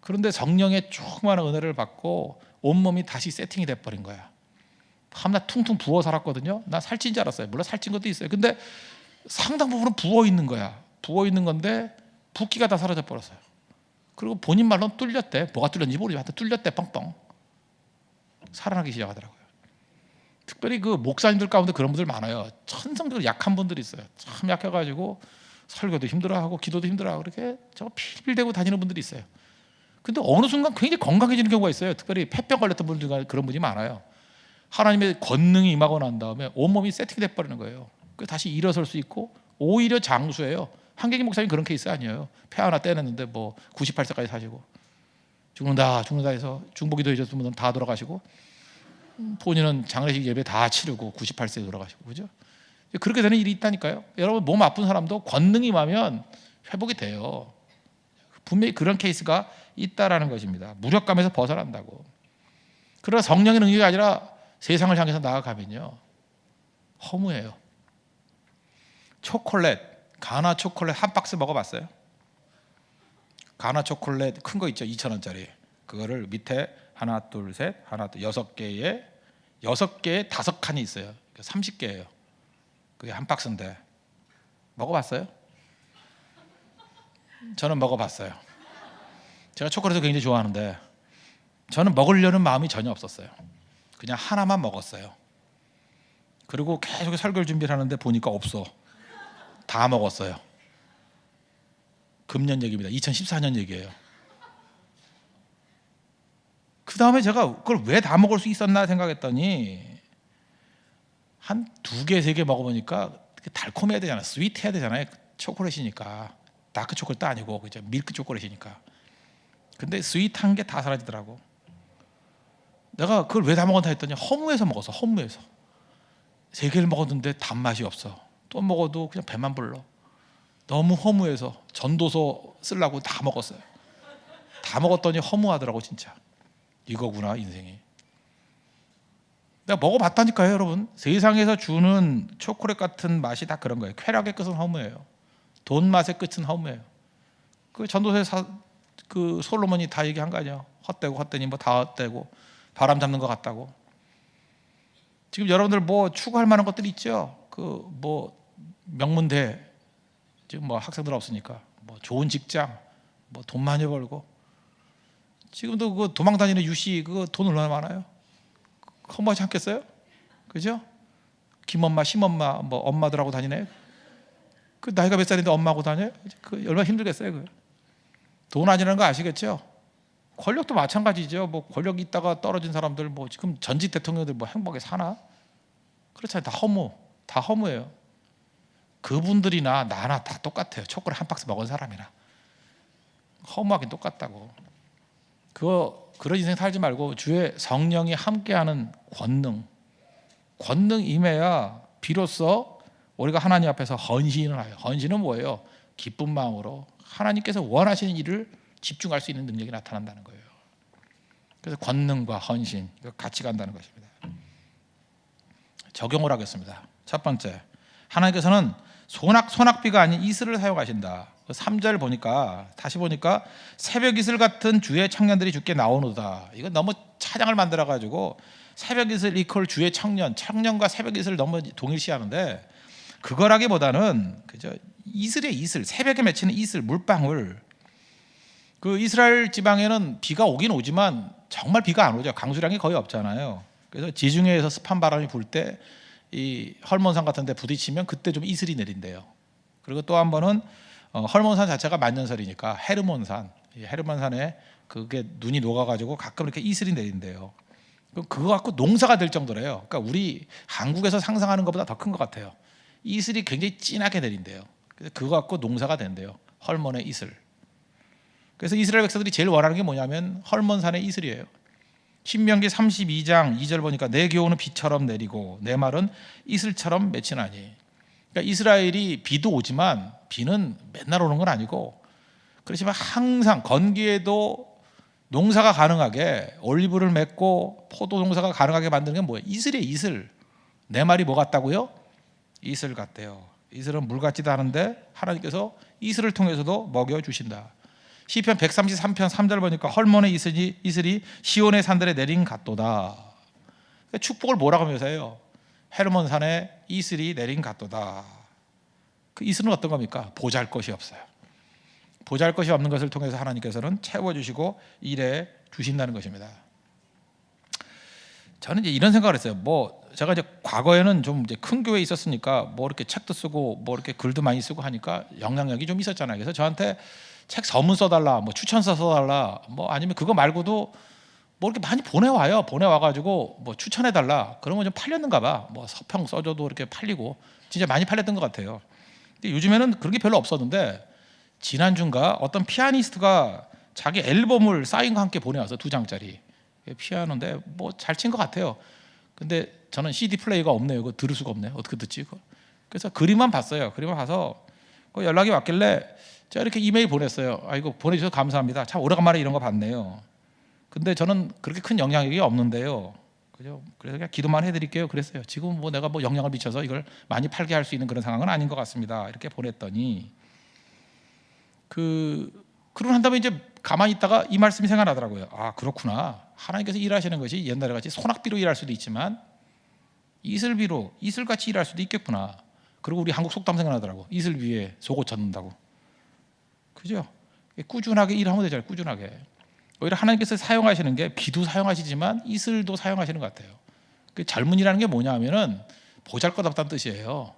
그런데 성령의 충만한 은혜를 받고 온몸이 다시 세팅이 돼버린 거야. 밤낮 퉁퉁 부어 살았거든요. 나 살찐 줄 알았어요. 물론 살찐 것도 있어요. 근데 상당 부분은 부어 있는 거야. 부어 있는 건데 붓기가 다 사라져 버렸어요. 그리고 본인 말로는 뚫렸대. 뭐가 뚫렸는지 모르지만 하여튼 뚫렸대. 뻥뻥 살아나기 시작하더라고요. 특별히 그 목사님들 가운데 그런 분들 많아요. 천성적으로 약한 분들이 있어요. 참 약해가지고 설교도 힘들어하고 기도도 힘들어하고 그렇게 저거 필필대고 다니는 분들이 있어요. 근데 어느 순간 굉장히 건강해지는 경우가 있어요. 특별히 폐병 걸렸던 분들 중에 그런 분이 많아요. 하나님의 권능이 임하고 난 다음에 온몸이 세팅이 돼버리는 거예요. 그래서 다시 일어설 수 있고 오히려 장수예요. 한계기 목사님 그런 케이스 아니에요. 폐 하나 떼냈는데 뭐 98세까지 사시고 죽는다 해서 중보기도 해줬던 분은 다 돌아가시고 본인은 장례식 예배 다 치르고 98세에 돌아가시고, 그죠? 그렇게 되는 일이 있다니까요. 여러분 몸 아픈 사람도 권능이 임하면 회복이 돼요. 분명히 그런 케이스가 있다라는 것입니다. 무력감에서 벗어난다고. 그러나 성령의 능력이 아니라 세상을 향해서 나아가면요 허무해요. 초콜릿, 가나 초콜릿 한 박스 먹어봤어요? 가나 초콜릿 큰 거 있죠, 2,000원짜리. 그거를 밑에 하나 둘 셋 하나 둘 6개에 5칸이 있어요. 30개예요. 그게 한 박스인데 먹어봤어요? 저는 먹어봤어요. 제가 초콜릿을 굉장히 좋아하는데 저는 먹으려는 마음이 전혀 없었어요. 그냥 하나만 먹었어요. 그리고 계속 설교를 준비를 하는데 보니까 없어. 다 먹었어요. 금년 얘기입니다. 2014년 얘기예요. 그 다음에 제가 그걸 왜 다 먹을 수 있었나 생각했더니 한 2개, 3개 먹어보니까 달콤해야 되잖아요. 스윗해야 되잖아요. 초콜릿이니까. 다크 초콜릿도 아니고 그죠? 밀크 초콜릿이니까. 근데 스윗한 게 다 사라지더라고. 내가 그걸 왜 다 먹었나 했더니 허무해서 먹었어. 허무해서. 3개를 먹었는데 단맛이 없어. 또 먹어도 그냥 배만 불러. 너무 허무해서 전도서 쓰려고 다 먹었어요. 다 먹었더니 허무하더라고. 진짜 이거구나 인생이. 내가 먹어봤다니까요, 여러분. 세상에서 주는 초콜릿 같은 맛이 다 그런 거예요. 쾌락의 끝은 허무해요. 돈 맛의 끝은 허무해요. 그 전도서에 그 솔로몬이 다 얘기한 거 아니에요. 헛되니 뭐 다 헛되고 바람 잡는 것 같다고. 지금 여러분들 뭐 추구할 만한 것들이 있죠. 그 뭐 명문대, 지금 뭐 학생들 없으니까 뭐 좋은 직장, 뭐 돈 많이 벌고. 지금도 그 도망 다니는 유씨 그 돈 얼마나 많아요? 허무하지 않겠어요? 그죠? 김엄마, 심엄마, 뭐 엄마들하고 다니네. 그 나이가 몇 살인데 엄마하고 다녀요? 그 얼마나 힘들겠어요. 그 돈 아니라는 거 아시겠죠? 권력도 마찬가지죠. 뭐 권력 있다가 떨어진 사람들, 뭐 지금 전직 대통령들 뭐 행복하게 사나? 그렇잖아요. 다 허무예요. 그분들이나 나나 다 똑같아요. 초콜릿 한 박스 먹은 사람이나 허무하긴 똑같다고. 그런 인생 살지 말고 주의 성령이 함께하는 권능 임해야 비로소 우리가 하나님 앞에서 헌신을 해요. 헌신은 뭐예요? 기쁜 마음으로 하나님께서 원하시는 일을 집중할 수 있는 능력이 나타난다는 거예요. 그래서 권능과 헌신 같이 간다는 것입니다. 적용을 하겠습니다. 첫 번째, 하나님께서는 소낙비가 아닌 이슬을 사용하신다. 3절 보니까 다시 보니까 새벽 이슬 같은 주의 청년들이 주께 나오노다. 이거 너무 차장을 만들어 가지고 새벽 이슬 이퀄 주의 청년과 새벽 이슬을 너무 동일시하는데, 그거라기보다는 그저 이슬의 이슬, 새벽에 맺히는 이슬, 물방울. 그 이스라엘 지방에는 비가 오긴 오지만 정말 비가 안 오죠. 강수량이 거의 없잖아요. 그래서 지중해에서 습한 바람이 불 때 이 헐몬산 같은 데 부딪히면 그때 좀 이슬이 내린대요. 그리고 또 한 번은 헐몬산 자체가 만년설이니까 헤르몬산에 그게 눈이 녹아가지고 가끔 이렇게 이슬이 내린대요. 그거 갖고 농사가 될 정도래요. 그러니까 우리 한국에서 상상하는 것보다 더 큰 것 같아요. 이슬이 굉장히 진하게 내린대요. 그래서 그거 갖고 농사가 된대요. 헐몬의 이슬. 그래서 이스라엘 백성들이 제일 원하는 게 뭐냐면 헐몬산의 이슬이에요. 신명기 32장 2절 보니까 내 교훈은 비처럼 내리고 내 말은 이슬처럼 맺히나니. 그러니까 이스라엘이 비도 오지만 비는 맨날 오는 건 아니고, 그렇지만 항상 건기에도 농사가 가능하게 올리브를 맺고 포도 농사가 가능하게 만드는 게 뭐예요? 이슬이에요. 이슬. 내 말이 뭐 같다고요? 이슬 같대요. 이슬은 물 같지도 않은데 하나님께서 이슬을 통해서도 먹여주신다. 시편 133편 3절 보니까 헐몬의 이슬이 시온의 산들에 내린 같도다. 축복을 뭐라고 묘사해요? 헤르몬산에 이슬이 내린 같도다. 그 이슬은 어떤 겁니까? 보잘것이 없어요. 보잘것이 없는 것을 통해서 하나님께서는 채워주시고 일해 주신다는 것입니다. 저는 이제 이런 생각을 했어요. 제가 이제 과거에는 좀 이제 큰 교회에 있었으니까 뭐 이렇게 책도 쓰고 뭐 이렇게 글도 많이 쓰고 하니까 영향력이 좀 있었잖아요. 그래서 저한테 책 서문 써달라, 뭐 추천서 써달라, 뭐 아니면 그거 말고도 뭐 이렇게 많이 보내와가지고 뭐 추천해달라. 그러면 좀 팔렸는가봐. 뭐 서평 써줘도 이렇게 팔리고 진짜 많이 팔렸던 것 같아요. 근데 요즘에는 그런 게 별로 없었는데, 지난주인가 어떤 피아니스트가 자기 앨범을 사인과 함께 보내와서 2장짜리 피아노인데 뭐 잘 친 것 같아요. 근데 저는 CD 플레이가 없네요. 그거 들을 수가 없네요. 어떻게 듣지? 그래서 그림만 봤어요. 그림만 봐서 연락이 왔길래 제가 이렇게 이메일 보냈어요. 이거 보내주셔서 감사합니다. 참 오래간만에 이런 거 봤네요. 근데 저는 그렇게 큰 영향력이 없는데요. 그죠? 그래서 그냥 기도만 해드릴게요. 그랬어요. 지금 뭐 내가 뭐 영향을 미쳐서 이걸 많이 팔게 할 수 있는 그런 상황은 아닌 것 같습니다. 이렇게 보냈더니 그러고 난 다음에 이제 가만히 있다가 이 말씀이 생각나더라고요. 아, 그렇구나. 하나님께서 일하시는 것이 옛날에 같이 소낙비로 일할 수도 있지만 이슬비로 이슬같이 일할 수도 있겠구나. 그리고 우리 한국 속담 생각나더라고. 이슬 위에 속옷 젖는다고. 그죠? 꾸준하게 일하면 되잖아요. 꾸준하게. 오히려 하나님께서 사용하시는 게 비도 사용하시지만 이슬도 사용하시는 것 같아요. 젊은이라는 게 뭐냐 하면은 보잘것없다는 뜻이에요.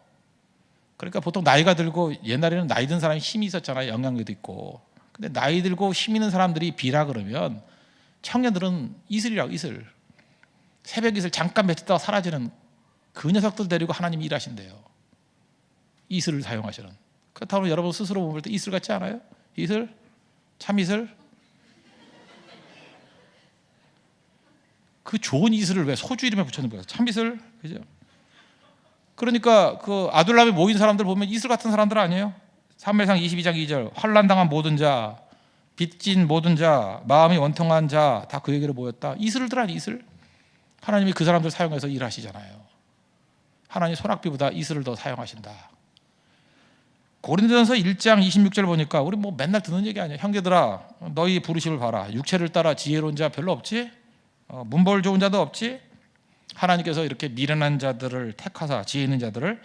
그러니까 보통 나이가 들고, 옛날에는 나이 든 사람이 힘이 있었잖아요. 영향력도 있고. 근데 나이 들고 힘 있는 사람들이 비라 그러면 청년들은 이슬이라고. 이슬. 새벽 이슬 잠깐 맺혔다가 사라지는 그 녀석들 데리고 하나님이 일하신대요. 이슬을 사용하시는. 그렇다면 여러분 스스로 볼 때 이슬 같지 않아요? 이슬? 참 이슬? 그 좋은 이슬을 왜 소주 이름에 붙여놓은 거예요? 참 이슬? 그죠? 그러니까 그 아둘람에 모인 사람들 보면 이슬 같은 사람들 아니에요? 사무엘상 22장 2절 환난당한 모든 자, 빚진 모든 자, 마음이 원통한 자 다 그 얘기로 모였다. 이슬들 아니 이슬? 하나님이 그 사람들 사용해서 일하시잖아요. 하나님 소낙비보다 이슬을 더 사용하신다. 고린도전서 1장 26절 보니까 우리 뭐 맨날 듣는 얘기 아니에요. 형제들아 너희 부르심을 봐라. 육체를 따라 지혜로운 자 별로 없지? 문벌 좋은 자도 없지? 하나님께서 이렇게 미련한 자들을 택하사 지혜 있는 자들을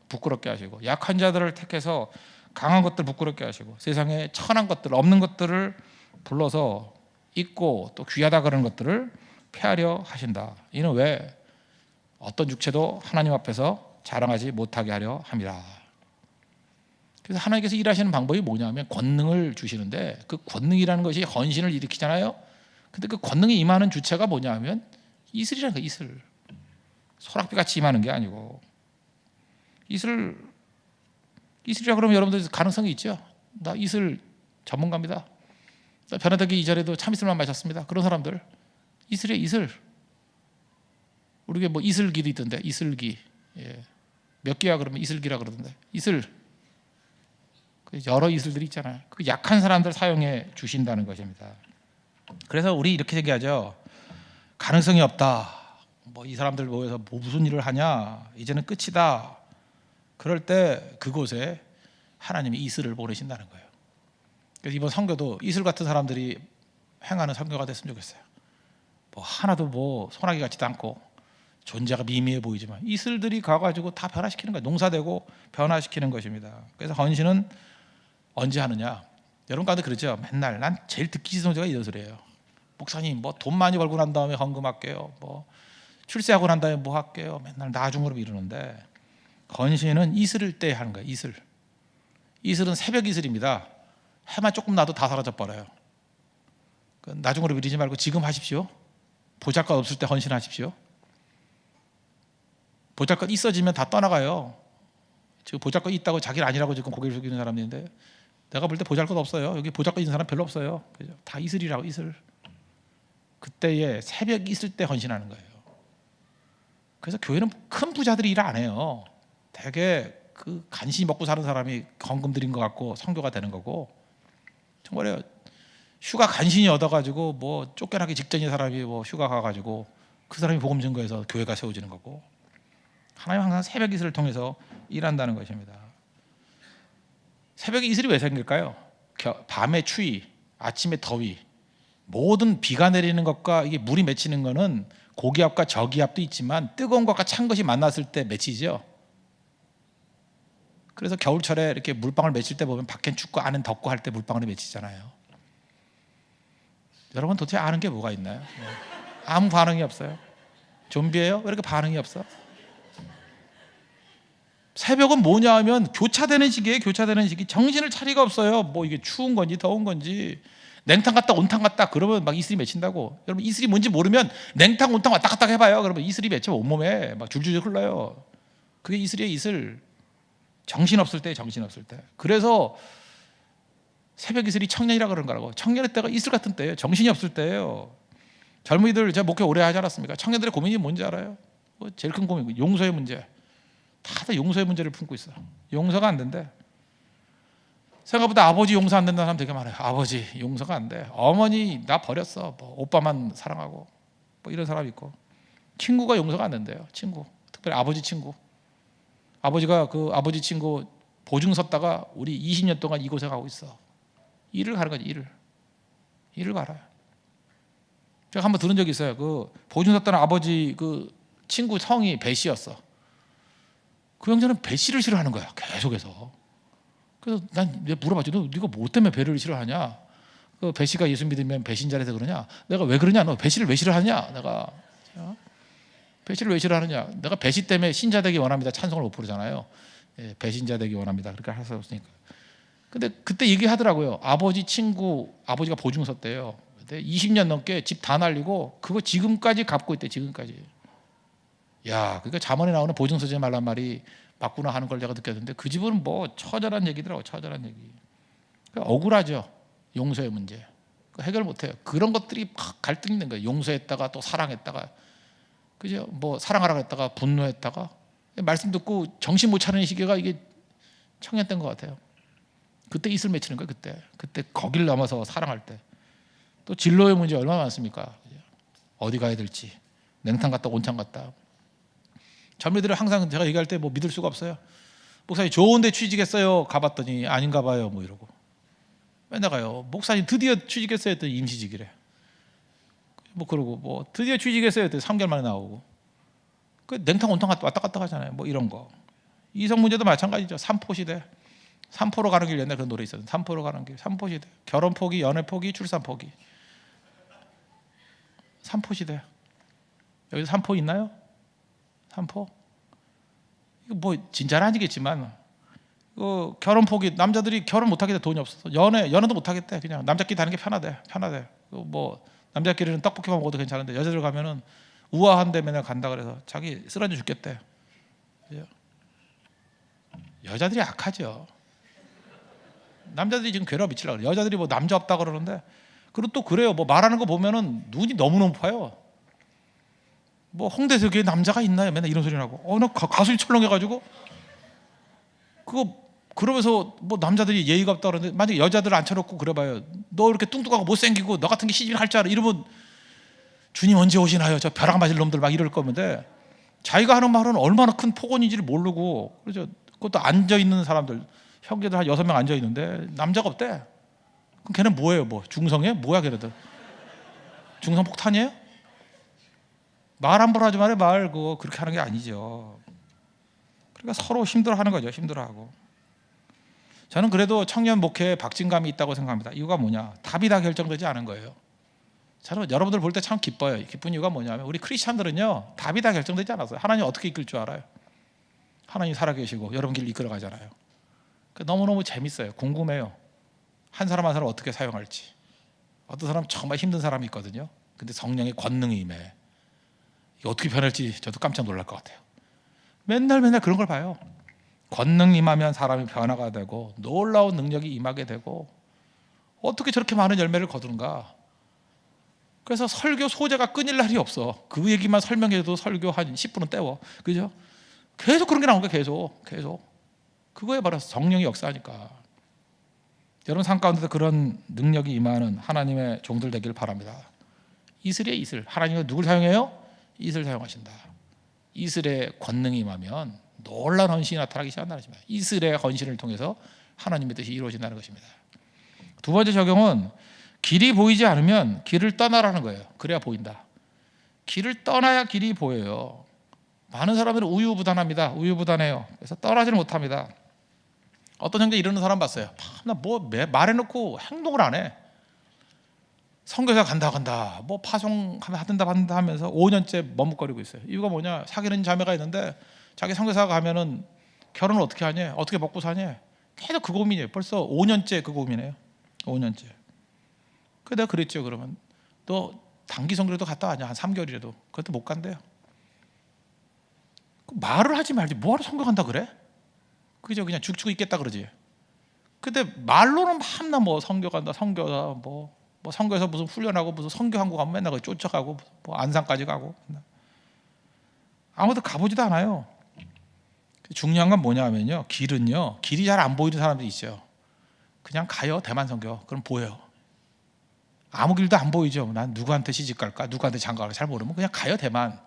부끄럽게 하시고, 약한 자들을 택해서 강한 것들 부끄럽게 하시고, 세상에 천한 것들 없는 것들을 불러서 있고 또 귀하다 그런 것들을 폐하려 하신다. 이는 왜? 어떤 육체도 하나님 앞에서 자랑하지 못하게 하려 함이라. 그래서 하나님께서 일하시는 방법이 뭐냐면 권능을 주시는데, 그 권능이라는 것이 헌신을 일으키잖아요. 근데 그 권능이 임하는 주체가 뭐냐면 이슬이라는 거예요. 이슬. 소낙비 같이 임하는 게 아니고, 이슬이라 그러면 여러분들 가능성이 있죠. 나 이슬 전문가입니다. 변화되기 이전에도 참이슬만 마셨습니다. 그런 사람들 이슬이에요. 이슬. 우리가 뭐 이슬기도 있던데, 이슬기. 예. 몇 기야 그러면 이슬기라 그러던데, 이슬. 여러 이슬들이 있잖아요. 그 약한 사람들 사용해 주신다는 것입니다. 그래서 우리 이렇게 얘기하죠. 가능성이 없다. 뭐 이 사람들 모여서 뭐 무슨 일을 하냐, 이제는 끝이다. 그럴 때 그곳에 하나님이 이슬을 보내신다는 거예요. 그래서 이번 선교도 이슬 같은 사람들이 행하는 선교가 됐으면 좋겠어요. 뭐 하나도 뭐 소나기 같지도 않고 존재가 미미해 보이지만 이슬들이 가가지고 다 변화시키는 거예요. 농사되고 변화시키는 것입니다. 그래서 헌신은 언제 하느냐? 여러분 가운데 그러죠. 맨날 난 제일 듣기 싫은 소리가 이런 소리예요. 목사님 뭐 돈 많이 벌고 난 다음에 헌금할게요. 뭐 출세하고 난 다음에 뭐 할게요. 맨날 나중으로 이러는데, 헌신은 이슬을 때 하는 거예요. 이슬은 새벽 이슬입니다. 해만 조금 나도 다 사라져 버려요. 나중으로 미루지 말고 지금 하십시오. 보잘것 없을 때 헌신하십시오. 보잘것 있어지면 다 떠나가요. 지금 보잘것 있다고 자기를 아니라고 지금 고개를 숙이는 사람인데, 내가 볼 때 보잘것 없어요. 여기 보잘것 있는 사람 별로 없어요. 그죠? 다 이슬이라고, 이슬. 그때에 새벽 있을 때 헌신하는 거예요. 그래서 교회는 큰 부자들이 일 안 해요. 되게 그 간신히 먹고 사는 사람이 헌금 드린 것 같고 선교가 되는 거고, 정말요. 휴가 간신히 얻어가지고 뭐 쫓겨나기 직전인 사람이 뭐 휴가 가가지고 그 사람이 복음 증거해서 교회가 세워지는 거고, 하나님 항상 새벽 이슬을 통해서 일한다는 것입니다. 새벽에 이슬이 왜 생길까요? 밤의 추위, 아침의 더위, 모든 비가 내리는 것과 이게 물이 맺히는 것은 고기압과 저기압도 있지만 뜨거운 것과 찬 것이 만났을 때 맺히죠. 그래서 겨울철에 이렇게 물방울 맺힐 때 보면 밖엔 춥고 안엔 덥고 할 때 물방울이 맺히잖아요. 여러분 도대체 아는 게 뭐가 있나요? 아무 반응이 없어요. 좀비예요? 왜 이렇게 반응이 없어? 새벽은 뭐냐 하면 교차되는 시기에, 교차되는 시기. 정신을 차리가 없어요. 뭐 이게 추운 건지 더운 건지, 냉탕 갔다 온탕 갔다 그러면 막 이슬이 맺힌다고. 여러분 이슬이 뭔지 모르면 냉탕 온탕 왔다 갔다 해봐요. 그러면 이슬이 맺혀 온몸에 막 줄줄 흘러요. 그게 이슬이에요. 이슬. 정신없을 때, 정신없을 때. 그래서 새벽 이슬이 청년이라 그런 거라고. 청년의 때가 이슬 같은 때예요. 정신이 없을 때예요. 젊은이들, 제가 목회 오래 하지 않았습니까? 청년들의 고민이 뭔지 알아요? 제일 큰 고민, 용서의 문제. 다들 용서의 문제를 품고 있어. 용서가 안 된대. 생각보다 아버지 용서 안 된다는 사람 되게 많아요. 아버지 용서가 안 돼. 어머니 나 버렸어. 뭐 오빠만 사랑하고 뭐 이런 사람 있고, 친구가 용서가 안 된대요. 친구, 특별히 아버지 친구. 아버지가 그 아버지 친구 보증 섰다가 우리 20년 동안 이 고생하고 있어. 일을 가는 거지. 일을 갈아요. 제가 한번 들은 적이 있어요. 그 보증 섰다는 아버지 그 친구 성이 배 씨였어. 그 형제는 배 씨를 싫어하는 거야. 계속해서. 그래서 난 물어봤지. 네가 뭐 때문에 배를 싫어하냐? 그 배 씨가 예수 믿으면 배신자라서 그러냐? 내가 왜 그러냐? 너 배 씨를 왜 싫어하냐? 내가 배 씨를 왜 싫어하느냐? 내가 배 씨 때문에 신자 되기 원합니다. 찬송을 못 부르잖아요. 예, 배신자 되기 원합니다. 그렇게 할 수 없으니까. 근데 그때 얘기하더라고요. 아버지 친구, 아버지가 보증 섰대요. 근데 20년 넘게 집 다 날리고 그거 지금까지 갚고 있대. 지금까지. 야, 그러니까 잠언에 나오는 보증 서지 말란 말이 맞구나 하는 걸 제가 느꼈는데, 그 집은 뭐 처절한 얘기더라고. 처절한 얘기. 억울하죠. 용서의 문제. 해결 못해요. 그런 것들이 막 갈등이 있는 거예요. 용서했다가 또 사랑했다가, 그죠? 뭐 사랑하라고 했다가 분노했다가. 말씀 듣고 정신 못 차리는 시기가 이게 청년 때인 것 같아요. 그때 이슬 맺히는 거예요. 그때 거길 넘어서 사랑할 때. 또 진로의 문제 얼마나 많습니까? 어디 가야 될지, 냉탕 갔다 온탕 갔다. 젊은이들은 항상 제가 얘기할 때 뭐 믿을 수가 없어요. 목사님 좋은데 취직했어요. 가봤더니 아닌가 봐요. 뭐 이러고 맨날 가요. 목사님 드디어 취직했어요. 했더니 임시직이래. 뭐 그러고 뭐 드디어 취직했어요. 했더니 3개월 만에 나오고. 그 냉탕 온탕 왔다 갔다 하잖아요. 뭐 이런 거. 이성 문제도 마찬가지죠. 삼포시대. 삼포로 가는 길, 옛날에 그런 노래 있었는데, 삼포로 가는 길. 삼포시대. 결혼 포기, 연애 포기, 출산 포기. 삼포시대. 여기 삼포 있나요? 삼포? 이거 뭐 진짜는 아니겠지만 그 결혼 포기, 남자들이 결혼 못하게 돼. 돈이 없어서 연애도 못하겠대. 그냥 남자끼리 다니는 게 편하대. 뭐 남자끼리는 떡볶이만 먹어도 괜찮은데 여자들 가면은 우아한데 맨날 간다 그래서 자기 쓰러져 죽겠대. 여자들이 악하죠. 남자들이 지금 괴로워 미치려고 그래. 여자들이 뭐 남자 없다 그러는데, 그리고 또 그래요. 뭐 말하는 거 보면은 눈이 너무 높아요. 뭐 홍대석에 남자가 있나요? 맨날 이런 소리 나고. 나 가슴이 철렁해가지고 그러면서 뭐 남자들이 예의가 없다 그러는데, 만약에 여자들을 앉혀놓고 그래봐요. 너 이렇게 뚱뚱하고 못생기고 너 같은 게 시집을 할 줄 알아? 이러면 주님 언제 오시나요? 저 벼락 맞을 놈들 막 이럴 건데, 자기가 하는 말은 얼마나 큰 폭언인지를 모르고, 그렇죠? 그것도 앉아있는 사람들, 형제들 한 6명 앉아있는데 남자가 없대. 그럼 걔는 뭐예요? 뭐 중성이에요? 뭐야 걔네들? 중성 폭탄이에요? 말 함부로 하지 말아요. 말 그거 그렇게 하는 게 아니죠. 그러니까 서로 힘들어하는 거죠. 힘들어하고. 저는 그래도 청년 목회에 박진감이 있다고 생각합니다. 이유가 뭐냐? 답이 다 결정되지 않은 거예요. 저는 여러분들 볼 때 참 기뻐요. 기쁜 이유가 뭐냐면, 우리 크리스찬들은요, 답이 다 결정되지 않았어요. 하나님 어떻게 이끌 줄 알아요. 하나님 살아계시고 여러분 길 이끌어 가잖아요. 너무너무 재밌어요. 궁금해요. 한 사람 한 사람 어떻게 사용할지. 어떤 사람 정말 힘든 사람이 있거든요. 근데 성령의 권능이 임해. 이게 어떻게 변할지 저도 깜짝 놀랄 것 같아요. 맨날 그런 걸 봐요. 권능 임하면 사람이 변화가 되고 놀라운 능력이 임하게 되고, 어떻게 저렇게 많은 열매를 거두는가. 그래서 설교 소재가 끊일 날이 없어. 그 얘기만 설명해도 설교 한 10분은 때워. 그죠? 계속 그런 게 나온 거야. 계속. 그거에 바로 성령이 역사하니까. 여러분 삶 가운데서 그런 능력이 임하는 하나님의 종들 되길 바랍니다. 이슬이에요, 이슬. 하나님은 누굴 사용해요? 이슬 사용하신다. 이슬의 권능이 임하면 놀라운 헌신이 나타나기 시작한다는 것입니다. 이슬의 헌신을 통해서 하나님의 뜻이 이루어진다는 것입니다. 두 번째 적용은, 길이 보이지 않으면 길을 떠나라는 거예요. 그래야 보인다. 길을 떠나야 길이 보여요. 많은 사람들은 우유부단합니다. 우유부단해요. 그래서 떠나지를 못합니다. 어떤 형제 이러는 사람 봤어요. 나 뭐 말해놓고 행동을 안 해. 선교사 간다 뭐 파송하든다 하면서 5년째 머뭇거리고 있어요. 이유가 뭐냐? 사귀는 자매가 있는데 자기 선교사가 가면은 결혼을 어떻게 하니? 어떻게 먹고 사니? 계속 그 고민이에요. 벌써 5년째 그 고민이에요. 5년째. 그래서 내가 그랬죠. 그러면 너 단기 선교라도 갔다 와냐? 한 3개월이라도. 그것도 못 간대요. 말을 하지 말지 뭐하러 선교 간다 그래? 그죠? 그냥 죽치고 있겠다 그러지. 근데 말로는 맨날 뭐 선교 간다, 선교다, 뭐 선교에서 무슨 훈련하고 무슨 선교 한국 가면 맨날 쫓아가고 뭐 안산까지 가고. 아무도 가보지도 않아요. 중요한 건 뭐냐면요, 길이 잘 안 보이는 사람들이 있어요. 그냥 가요. 대만 선교. 그럼 보여요. 아무 길도 안 보이죠. 난 누구한테 시집 갈까, 누구한테 장가 갈까 잘 모르면 그냥 가요. 대만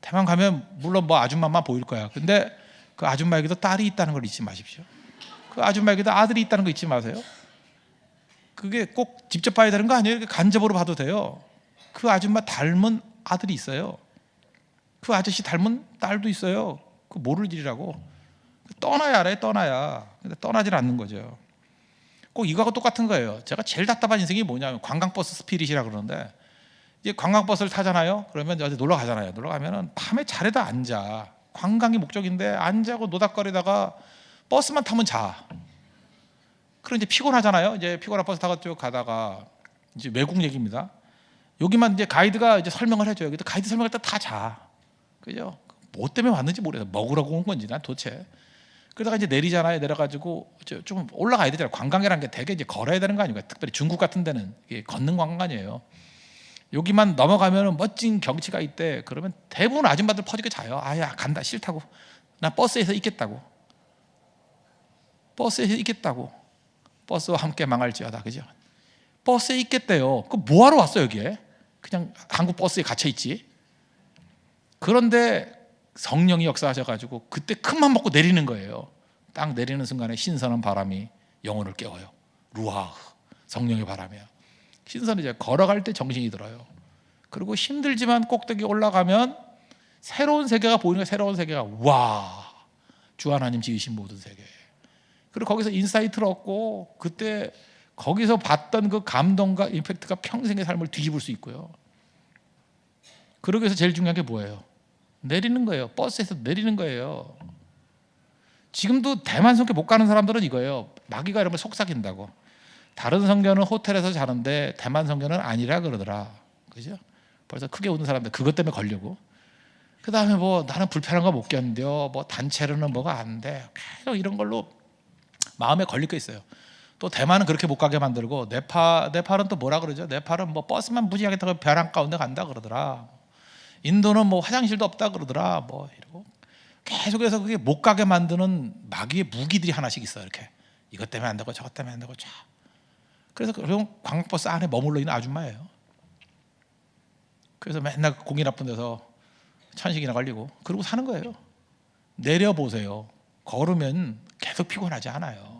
가면 물론 뭐 아줌마만 보일 거야. 근데 그 아줌마에게도 딸이 있다는 걸 잊지 마십시오. 그 아줌마에게도 아들이 있다는 거 잊지 마세요. 그게 꼭 직접 봐야 되는 거 아니에요. 간접으로 봐도 돼요. 그 아줌마 닮은 아들이 있어요. 그 아저씨 닮은 딸도 있어요. 그 모를 일이라고. 떠나야 알아요. 떠나야. 근데 떠나질 않는 거죠. 꼭 이거하고 똑같은 거예요. 제가 제일 답답한 인생이 뭐냐면 관광버스 스피릿이라 그러는데, 이제 관광버스를 타잖아요. 그러면 어디 놀러 가잖아요. 놀러 가면은 밤에 자리에다 앉아. 관광이 목적인데 앉아고 노닥거리다가 버스만 타면 자. 그럼 이제 피곤하잖아요. 이제 피곤한 버스 타고 쭉 가다가, 이제 외국 얘기입니다. 여기만 이제 가이드가 이제 설명을 해줘요. 근데 가이드 설명할 때 다 자. 그죠? 뭐 때문에 왔는지 모르겠어. 먹으라고 온 건지 난 도대체. 그러다가 이제 내리잖아요. 내려가지고 좀 올라가야 되잖아요. 관광이라는 게 되게 이제 걸어야 되는 거 아닙니까? 특별히 중국 같은 데는 이게 걷는 관광 아니에요. 여기만 넘어가면 멋진 경치가 있대. 그러면 대부분 아줌마들 퍼지게 자요. 아야 간다 싫다고. 나 버스에서 있겠다고. 버스와 함께 망할지어다. 그죠? 버스에 있겠대요. 그 뭐하러 왔어 여기에? 그냥 한국 버스에 갇혀 있지. 그런데 성령이 역사하셔가지고 그때 큰맘 먹고 내리는 거예요. 딱 내리는 순간에 신선한 바람이 영혼을 깨워요. 루아, 성령의 바람이야. 신선해져요. 걸어갈 때 정신이 들어요. 그리고 힘들지만 꼭대기 올라가면 새로운 세계가 보이는 거예요. 새로운 세계가. 와, 주 하나님 지으신 모든 세계. 그리고 거기서 인사이트를 얻고, 그때 거기서 봤던 그 감동과 임팩트가 평생의 삶을 뒤집을 수 있고요. 그러기 위해서 제일 중요한 게 뭐예요? 내리는 거예요. 버스에서 내리는 거예요. 지금도 대만 성교 못 가는 사람들은 이거예요. 마귀가 이러면 속삭인다고. 다른 성교는 호텔에서 자는데 대만 성교는 아니라 그러더라. 그죠? 벌써 크게 웃는 사람들 그것 때문에 걸려고. 그 다음에 뭐 나는 불편한 거 못 견뎌. 뭐 단체로는 뭐가 안 돼. 계속 이런 걸로 마음에 걸릴 게 있어요. 또 대만은 그렇게 못 가게 만들고 네팔은 또 뭐라 그러죠? 네팔은 뭐 버스만 무지하게 타고 벼랑 가운데 간다 그러더라. 인도는 뭐 화장실도 없다 그러더라. 뭐 이러고 계속해서 그게 못 가게 만드는 마귀의 무기들이 하나씩 있어. 이렇게 이것 때문에 안 되고 저것 때문에 안 되고 쫙. 그래서 결국 관광버스 안에 머물러 있는 아줌마예요. 그래서 맨날 공기 나쁜 데서 천식이나 걸리고 그러고 사는 거예요. 내려보세요. 걸으면 계속 피곤하지 않아요.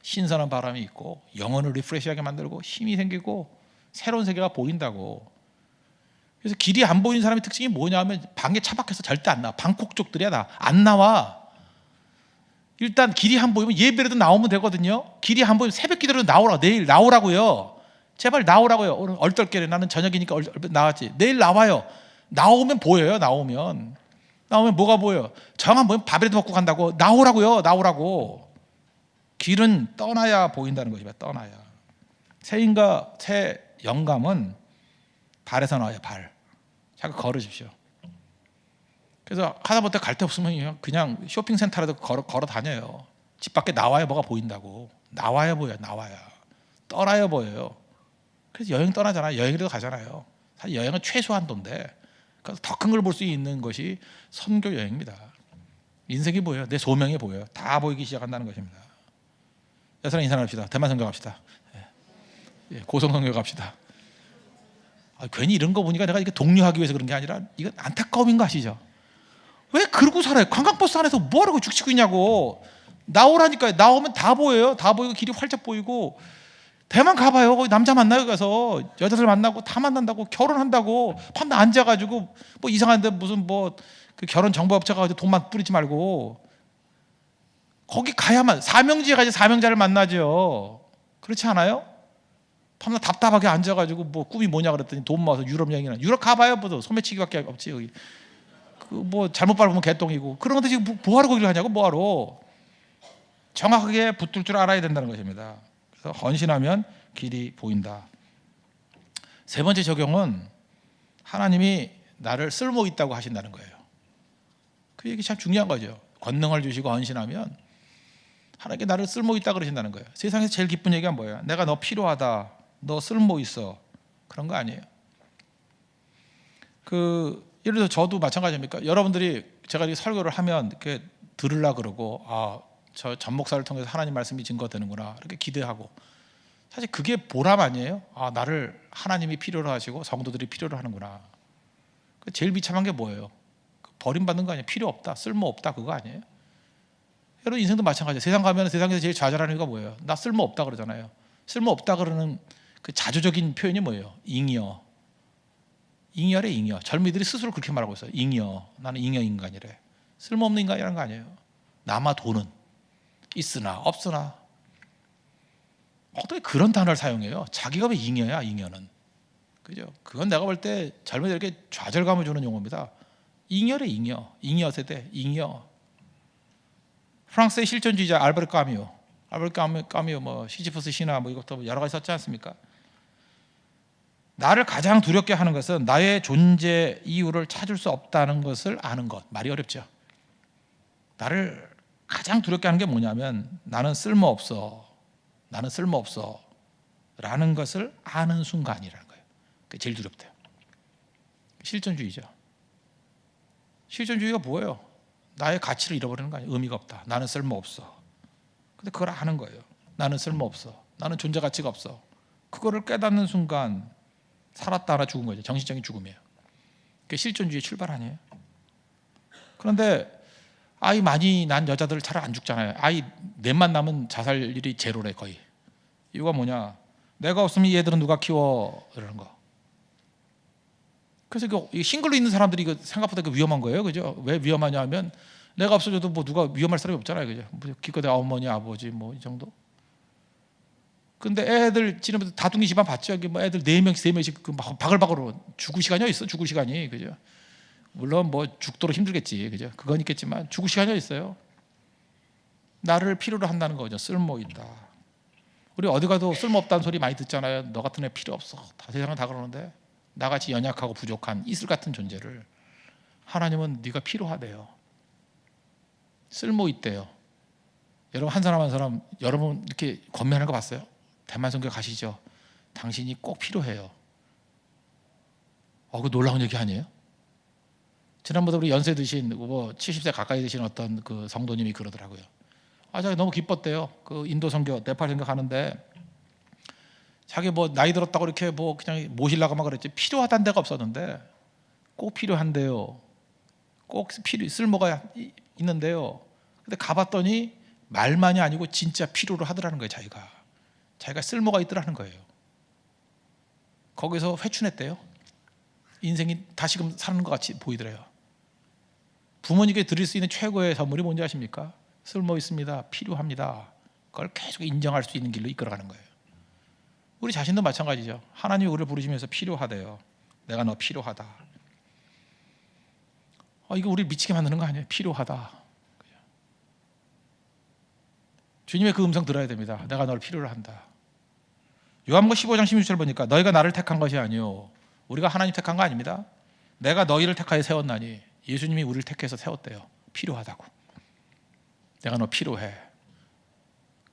신선한 바람이 있고 영혼을 리프레시하게 만들고 힘이 생기고 새로운 세계가 보인다고. 그래서 길이 안 보이는 사람의 특징이 뭐냐면 방에 차박해서 절대 안 나와. 방콕 쪽들이야 다 안 나와. 일단 길이 안 보이면 예배라도 나오면 되거든요. 길이 안 보이면 새벽 기도라도 나오라. 내일 나오라고요. 제발 나오라고요. 오늘 얼떨결에 나는 저녁이니까 나왔지. 내일 나와요. 나오면 보여요. 나오면 뭐가 보여요? 저만 보면 밥이라도 먹고 간다고. 나오라고요. 나오라고. 길은 떠나야 보인다는 것이죠. 떠나야. 새인과 새 영감은 발에서 나와요. 발. 잠깐 걸으십시오. 그래서 하다못해 갈 데 없으면 그냥 쇼핑센터라도 걸어 다녀요. 집 밖에 나와야 뭐가 보인다고. 나와야 보여요. 나와야. 떠나야 보여요. 그래서 여행 떠나잖아요. 여행이라도 가잖아요. 사실 여행은 최소한도인데 그래서 더 큰 걸 볼 수 있는 것이 선교 여행입니다. 인생이 보여요. 내 소명이 보여요. 다 보이기 시작한다는 것입니다. 여러분 인사 나눕시다. 대만 선교 갑시다. 고성 선교 갑시다. 괜히 이런 거 보니까 내가 이게 독려하기 위해서 그런 게 아니라 이건 안타까움인 거 아시죠? 왜 그러고 살아요? 관광버스 안에서 뭐하라고 죽치고 있냐고. 나오라니까요. 나오면 다 보여요. 다 보이고 길이 활짝 보이고. 대만 가봐요. 거기 남자 만나요. 가서 여자들 만나고 다 만난다고. 결혼한다고. 밤낮 앉아가지고 뭐 이상한데 무슨 뭐 그 결혼 정보업체 가가지고 돈만 뿌리지 말고 거기 가야만 사명지에 가야지 사명자를 만나죠. 그렇지 않아요? 밤낮 답답하게 앉아가지고 뭐 꿈이 뭐냐 그랬더니 돈 모아서 유럽 여행이나. 유럽 가봐요. 뭐 소매치기밖에 없지 여기. 그 뭐 잘못 밟으면 개똥이고. 그런 것도 지금 뭐하러 거기를 가냐고. 뭐하러. 정확하게 붙들 줄 알아야 된다는 것입니다. 그래서 헌신하면 길이 보인다. 세 번째 적용은 하나님이 나를 쓸모 있다고 하신다는 거예요. 그 얘기 참 중요한 거죠. 권능을 주시고 헌신하면 하나님께 나를 쓸모 있다 그러신다는 거예요. 세상에서 제일 기쁜 얘기가 뭐예요? 내가 너 필요하다. 너 쓸모 있어. 그런 거 아니에요. 예를 들어 저도 마찬가지입니까? 여러분들이 제가 이렇게 설교를 하면 이렇게 들으려 그러고 저 전 목사를 통해서 하나님 말씀이 증거되는구나 이렇게 기대하고 사실 그게 보람 아니에요? 나를 하나님이 필요로 하시고 성도들이 필요로 하는구나. 제일 비참한 게 뭐예요? 버림받는 거 아니에요? 필요 없다, 쓸모 없다 그거 아니에요? 여러분 인생도 마찬가지예요. 세상 가면 세상에서 제일 좌절하는 이유가 뭐예요? 나 쓸모 없다 그러잖아요. 쓸모 없다 그러는 그 자조적인 표현이 뭐예요? 잉여. 잉여래 잉여. 젊은이들이 스스로 그렇게 말하고 있어요. 잉여. 나는 잉여 인간이래. 쓸모없는 인간이라는 거 아니에요. 남아 도는 있으나 없으나. 어떻게 그런 단어를 사용해요? 자기가 왜 잉여야? 잉여는. 그죠? 그건 내가 볼 때 젊은이들에게 좌절감을 주는 용어입니다. 잉여래 잉여. 잉여 세대. 잉여. 프랑스의 실존주의자 알베르 까뮤 뭐 시지프스 신화 뭐 이것도 여러 가지 썼지 않습니까? 나를 가장 두렵게 하는 것은 나의 존재 이유를 찾을 수 없다는 것을 아는 것. 말이 어렵죠. 나를 가장 두렵게 하는 게 뭐냐면 나는 쓸모없어. 나는 쓸모없어. 라는 것을 아는 순간이라는 거예요. 그게 제일 두렵대요. 실존주의죠. 실존주의가 뭐예요? 나의 가치를 잃어버리는 거 아니에요. 의미가 없다. 나는 쓸모없어. 근데 그걸 아는 거예요. 나는 쓸모없어. 나는 존재 가치가 없어. 그거를 깨닫는 순간 살았다 하나 죽은 거죠. 정신적인 죽음이에요. 그게 실존주의의 출발 아니에요. 그런데 아이 많이 난 여자들 잘 안 죽잖아요. 아이 넷만 남은 자살률이 제로래 거의. 이유가 뭐냐? 내가 없으면 얘들은 누가 키워? 이러는 거. 그래서 싱글로 있는 사람들이 이거 생각보다 위험한 거예요. 그죠? 왜 위험하냐 하면 내가 없어져도 뭐 누가 위험할 사람이 없잖아요. 그죠? 기껏해 어머니, 아버지 뭐 이 정도. 근데 애들 지금부터 다둥이 집안 봤죠? 뭐 애들 4명씩 3명씩 바글바글 죽을 시간이 어딨어? 죽을 시간이. 그죠? 물론 뭐 죽도록 힘들겠지. 그죠? 그건 있겠지만 죽을 시간이 어딨어요? 나를 필요로 한다는 거죠. 쓸모 있다. 우리 어디 가도 쓸모없다는 소리 많이 듣잖아요. 너 같은 애 필요 없어. 다 세상은 다 그러는데 나같이 연약하고 부족한 이슬 같은 존재를 하나님은 네가 필요하대요. 쓸모 있대요. 여러분 한 사람 한 사람 여러분 이렇게 권면하는 거 봤어요? 대만 선교 가시죠. 당신이 꼭 필요해요. 그 놀라운 얘기 아니에요? 지난번에 우리 연세 드신 70세 가까이 되신 어떤 그 성도님이 그러더라고요. 자기 너무 기뻤대요. 그 인도 선교, 네팔 선교 가는데 자기 나이 들었다고 이렇게 그냥 모시려고 막 그랬지 필요하다는 데가 없었는데 꼭 필요한데요. 꼭 쓸모가 있는데요. 근데 가봤더니 말만이 아니고 진짜 필요로 하더라는 거예요. 자기가 쓸모가 있더라는 거예요. 거기서 회춘했대요. 인생이 다시금 사는 것 같이 보이더래요. 부모님께 드릴 수 있는 최고의 선물이 뭔지 아십니까? 쓸모 있습니다. 필요합니다. 그걸 계속 인정할 수 있는 길로 이끌어가는 거예요. 우리 자신도 마찬가지죠. 하나님이 우리를 부르시면서 필요하대요. 내가 너 필요하다. 이거 우리를 미치게 만드는 거 아니에요? 필요하다. 주님의 그 음성 들어야 됩니다. 내가 너를 필요로 한다. 요한복음 15장 16절 보니까 너희가 나를 택한 것이 아니요 우리가 하나님 택한 거 아닙니다. 내가 너희를 택하여 세웠나니 예수님이 우리를 택해서 세웠대요. 필요하다고. 내가 너 필요해.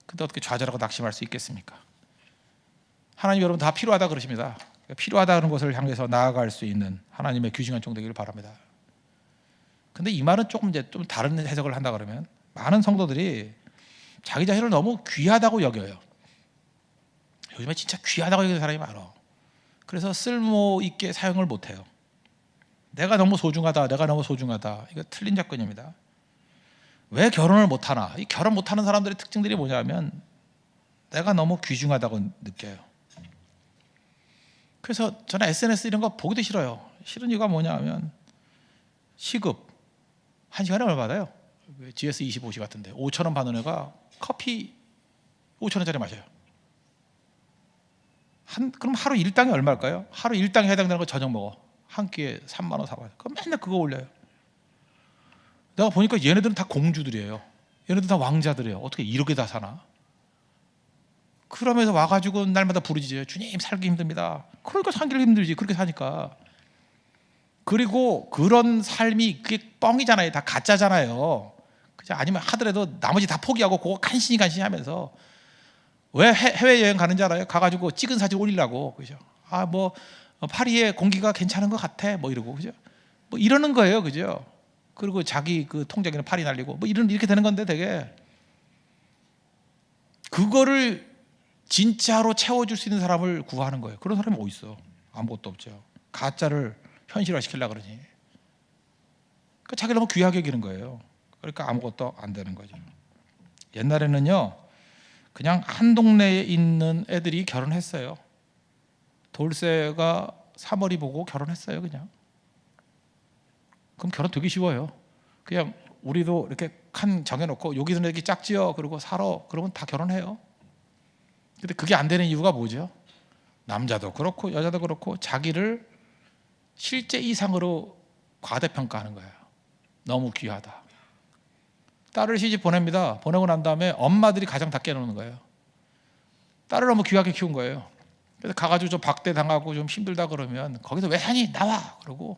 근데 어떻게 좌절하고 낙심할 수 있겠습니까? 하나님 여러분 다 필요하다 그러십니다. 필요하다는 것을 향해서 나아갈 수 있는 하나님의 귀중한 종 되기를 바랍니다. 근데 이 말은 조금 다른 해석을 한다 그러면 많은 성도들이 자기 자신을 너무 귀하다고 여겨요. 요즘에 진짜 귀하다고 여기는 사람이 많아. 그래서 쓸모 있게 사용을 못해요. 내가 너무 소중하다. 이거 틀린 접근입니다. 왜 결혼을 못하나? 이 결혼 못하는 사람들의 특징들이 뭐냐면 내가 너무 귀중하다고 느껴요. 그래서 저는 SNS 이런 거 보기도 싫어요. 싫은 이유가 뭐냐면 시급 1시간에 얼마 받아요? GS 25시 같은데 5,000원 받는 애가 커피 5,000원짜리 마셔요. 그럼 하루 일당이 얼마일까요? 하루 일당에 해당되는 거 저녁 먹어. 한 끼에 3만 원 사봐요. 그럼 맨날 그거 올려요. 내가 보니까 얘네들은 다 공주들이에요. 얘네들 다 왕자들이에요. 어떻게 이렇게 다 사나? 그러면서 와가지고 날마다 부르짖어요. 주님 살기 힘듭니다. 그러니까 살기 힘들지. 그렇게 사니까. 그리고 그런 삶이 그게 뻥이잖아요. 다 가짜잖아요. 그죠? 아니면 하더라도 나머지 다 포기하고 그거 간신히 하면서 왜 해외여행 가는 줄 알아요? 가가지고 찍은 사진 올리려고. 그죠? 파리의 공기가 괜찮은 것 같아. 이러고. 그죠? 이러는 거예요. 그죠? 그리고 자기 그 통장에는 파리 날리고 이렇게 되는 건데 되게 그거를 진짜로 채워줄 수 있는 사람을 구하는 거예요. 그런 사람이 어디 있어? 아무것도 없죠. 가짜를 현실화시키려고 그러니. 그러니까 자기를 너무 귀하게 여기는 거예요. 그러니까 아무것도 안 되는 거죠. 옛날에는요 그냥 한 동네에 있는 애들이 결혼했어요. 돌쇠가 사머리 보고 결혼했어요. 그냥. 그럼 결혼 되게 쉬워요. 그냥 우리도 이렇게 칸 정해놓고 여기서 이렇게 짝지어 그리고 살아 그러면 다 결혼해요. 근데 그게 안 되는 이유가 뭐죠? 남자도 그렇고 여자도 그렇고 자기를 실제 이상으로 과대평가하는 거예요. 너무 귀하다. 딸을 시집 보냅니다. 보내고 난 다음에 엄마들이 가장 다 깨놓는 거예요. 딸을 너무 귀하게 키운 거예요. 그래서 가가지고 좀 박대당하고 좀 힘들다 그러면 거기서 왜 사니? 나와! 그러고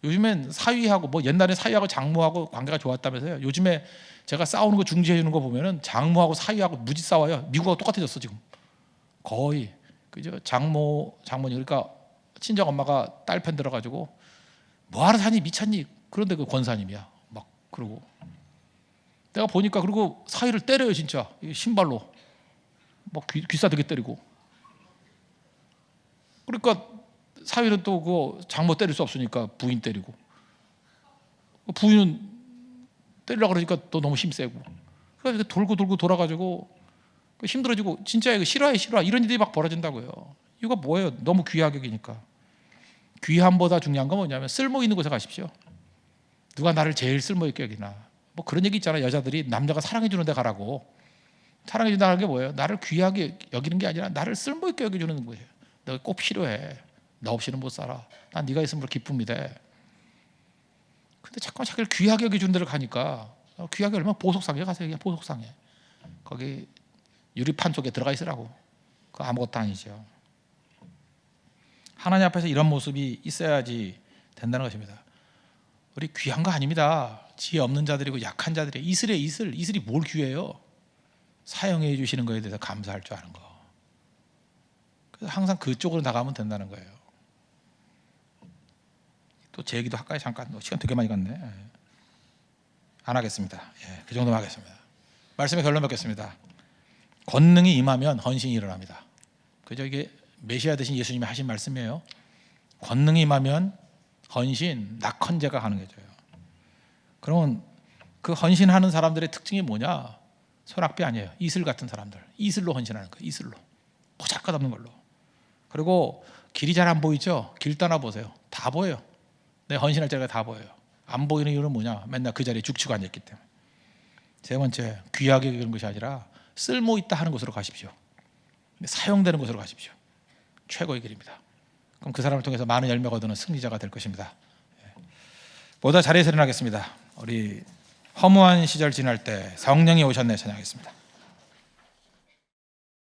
요즘엔 사위하고 옛날에 사위하고 장모하고 관계가 좋았다면서요. 요즘에 제가 싸우는 거 중지해 주는 거 보면은 장모하고 사위하고 무지 싸워요. 미국하고 똑같아졌어 지금. 거의 그죠? 장모님 그러니까 친정 엄마가 딸 편 들어가지고 뭐하러 사니 미쳤니? 그런데 그 권사님이야. 막 그러고 내가 보니까 그리고 사위를 때려요 진짜 신발로 막 귀싸대게 때리고. 그러니까 사위는 또 그 장모 때릴 수 없으니까 부인 때리고 부인은 때리려고 그러니까 또 너무 힘세고 그래서 돌고 돌아가지고 힘들어지고 진짜 이거 싫어 이런 일이 막 벌어진다고요. 이거 뭐예요? 너무 귀하게 여기니까. 귀함보다 중요한 건 뭐냐면 쓸모 있는 곳에 가십시오. 누가 나를 제일 쓸모 있게 여기나 그런 얘기 있잖아요. 여자들이 남자가 사랑해 주는 데 가라고. 사랑해 준다는 게 뭐예요? 나를 귀하게 여기는 게 아니라 나를 쓸모 있게 여겨주는 거예요. 너가 꼭 필요해. 나 없이는 못 살아. 난 네가 있으면 기쁨이 돼. 근데 자꾸 자기를 귀하게 여겨주는 데를 가니까 귀하게 얼마나 보석상에 가세요. 그냥 보석상에 거기 유리판 속에 들어가 있으라고. 그 아무것도 아니죠. 하나님 앞에서 이런 모습이 있어야지 된다는 것입니다. 우리 귀한 거 아닙니다. 지혜 없는 자들이고 약한 자들이 이슬이 뭘 귀해요? 사용해 주시는 거에 대해서 감사할 줄 아는 거. 그래서 항상 그쪽으로 나가면 된다는 거예요. 또 제 얘기도 할까요? 잠깐. 시간 되게 많이 갔네. 안 하겠습니다. 그 정도만 하겠습니다. 말씀의 결론 맺겠습니다. 권능이 임하면 헌신이 일어납니다. 그죠? 이게 메시아 되신 예수님이 하신 말씀이에요. 권능이 임하면 헌신, 낙헌제가 가능해져요. 그러면 그 헌신하는 사람들의 특징이 뭐냐? 소낙비 아니에요. 이슬 같은 사람들. 이슬로 헌신하는 거예요. 이슬로. 보잘것없는 걸로. 그리고 길이 잘 안 보이죠? 길 떠나 보세요. 다 보여요. 내 헌신할 자리가 다 보여요. 안 보이는 이유는 뭐냐? 맨날 그 자리에 죽치고 앉아있기 때문에. 세 번째, 귀하게 여기는 것이 아니라 쓸모 있다 하는 곳으로 가십시오. 사용되는 곳으로 가십시오. 최고의 길입니다. 그럼 그 사람을 통해서 많은 열매가 얻는 승리자가 될 것입니다. 모두 자리에서 일어나겠습니다. 우리 허무한 시절 지날 때 성령이 오셨네 찬양하겠습니다.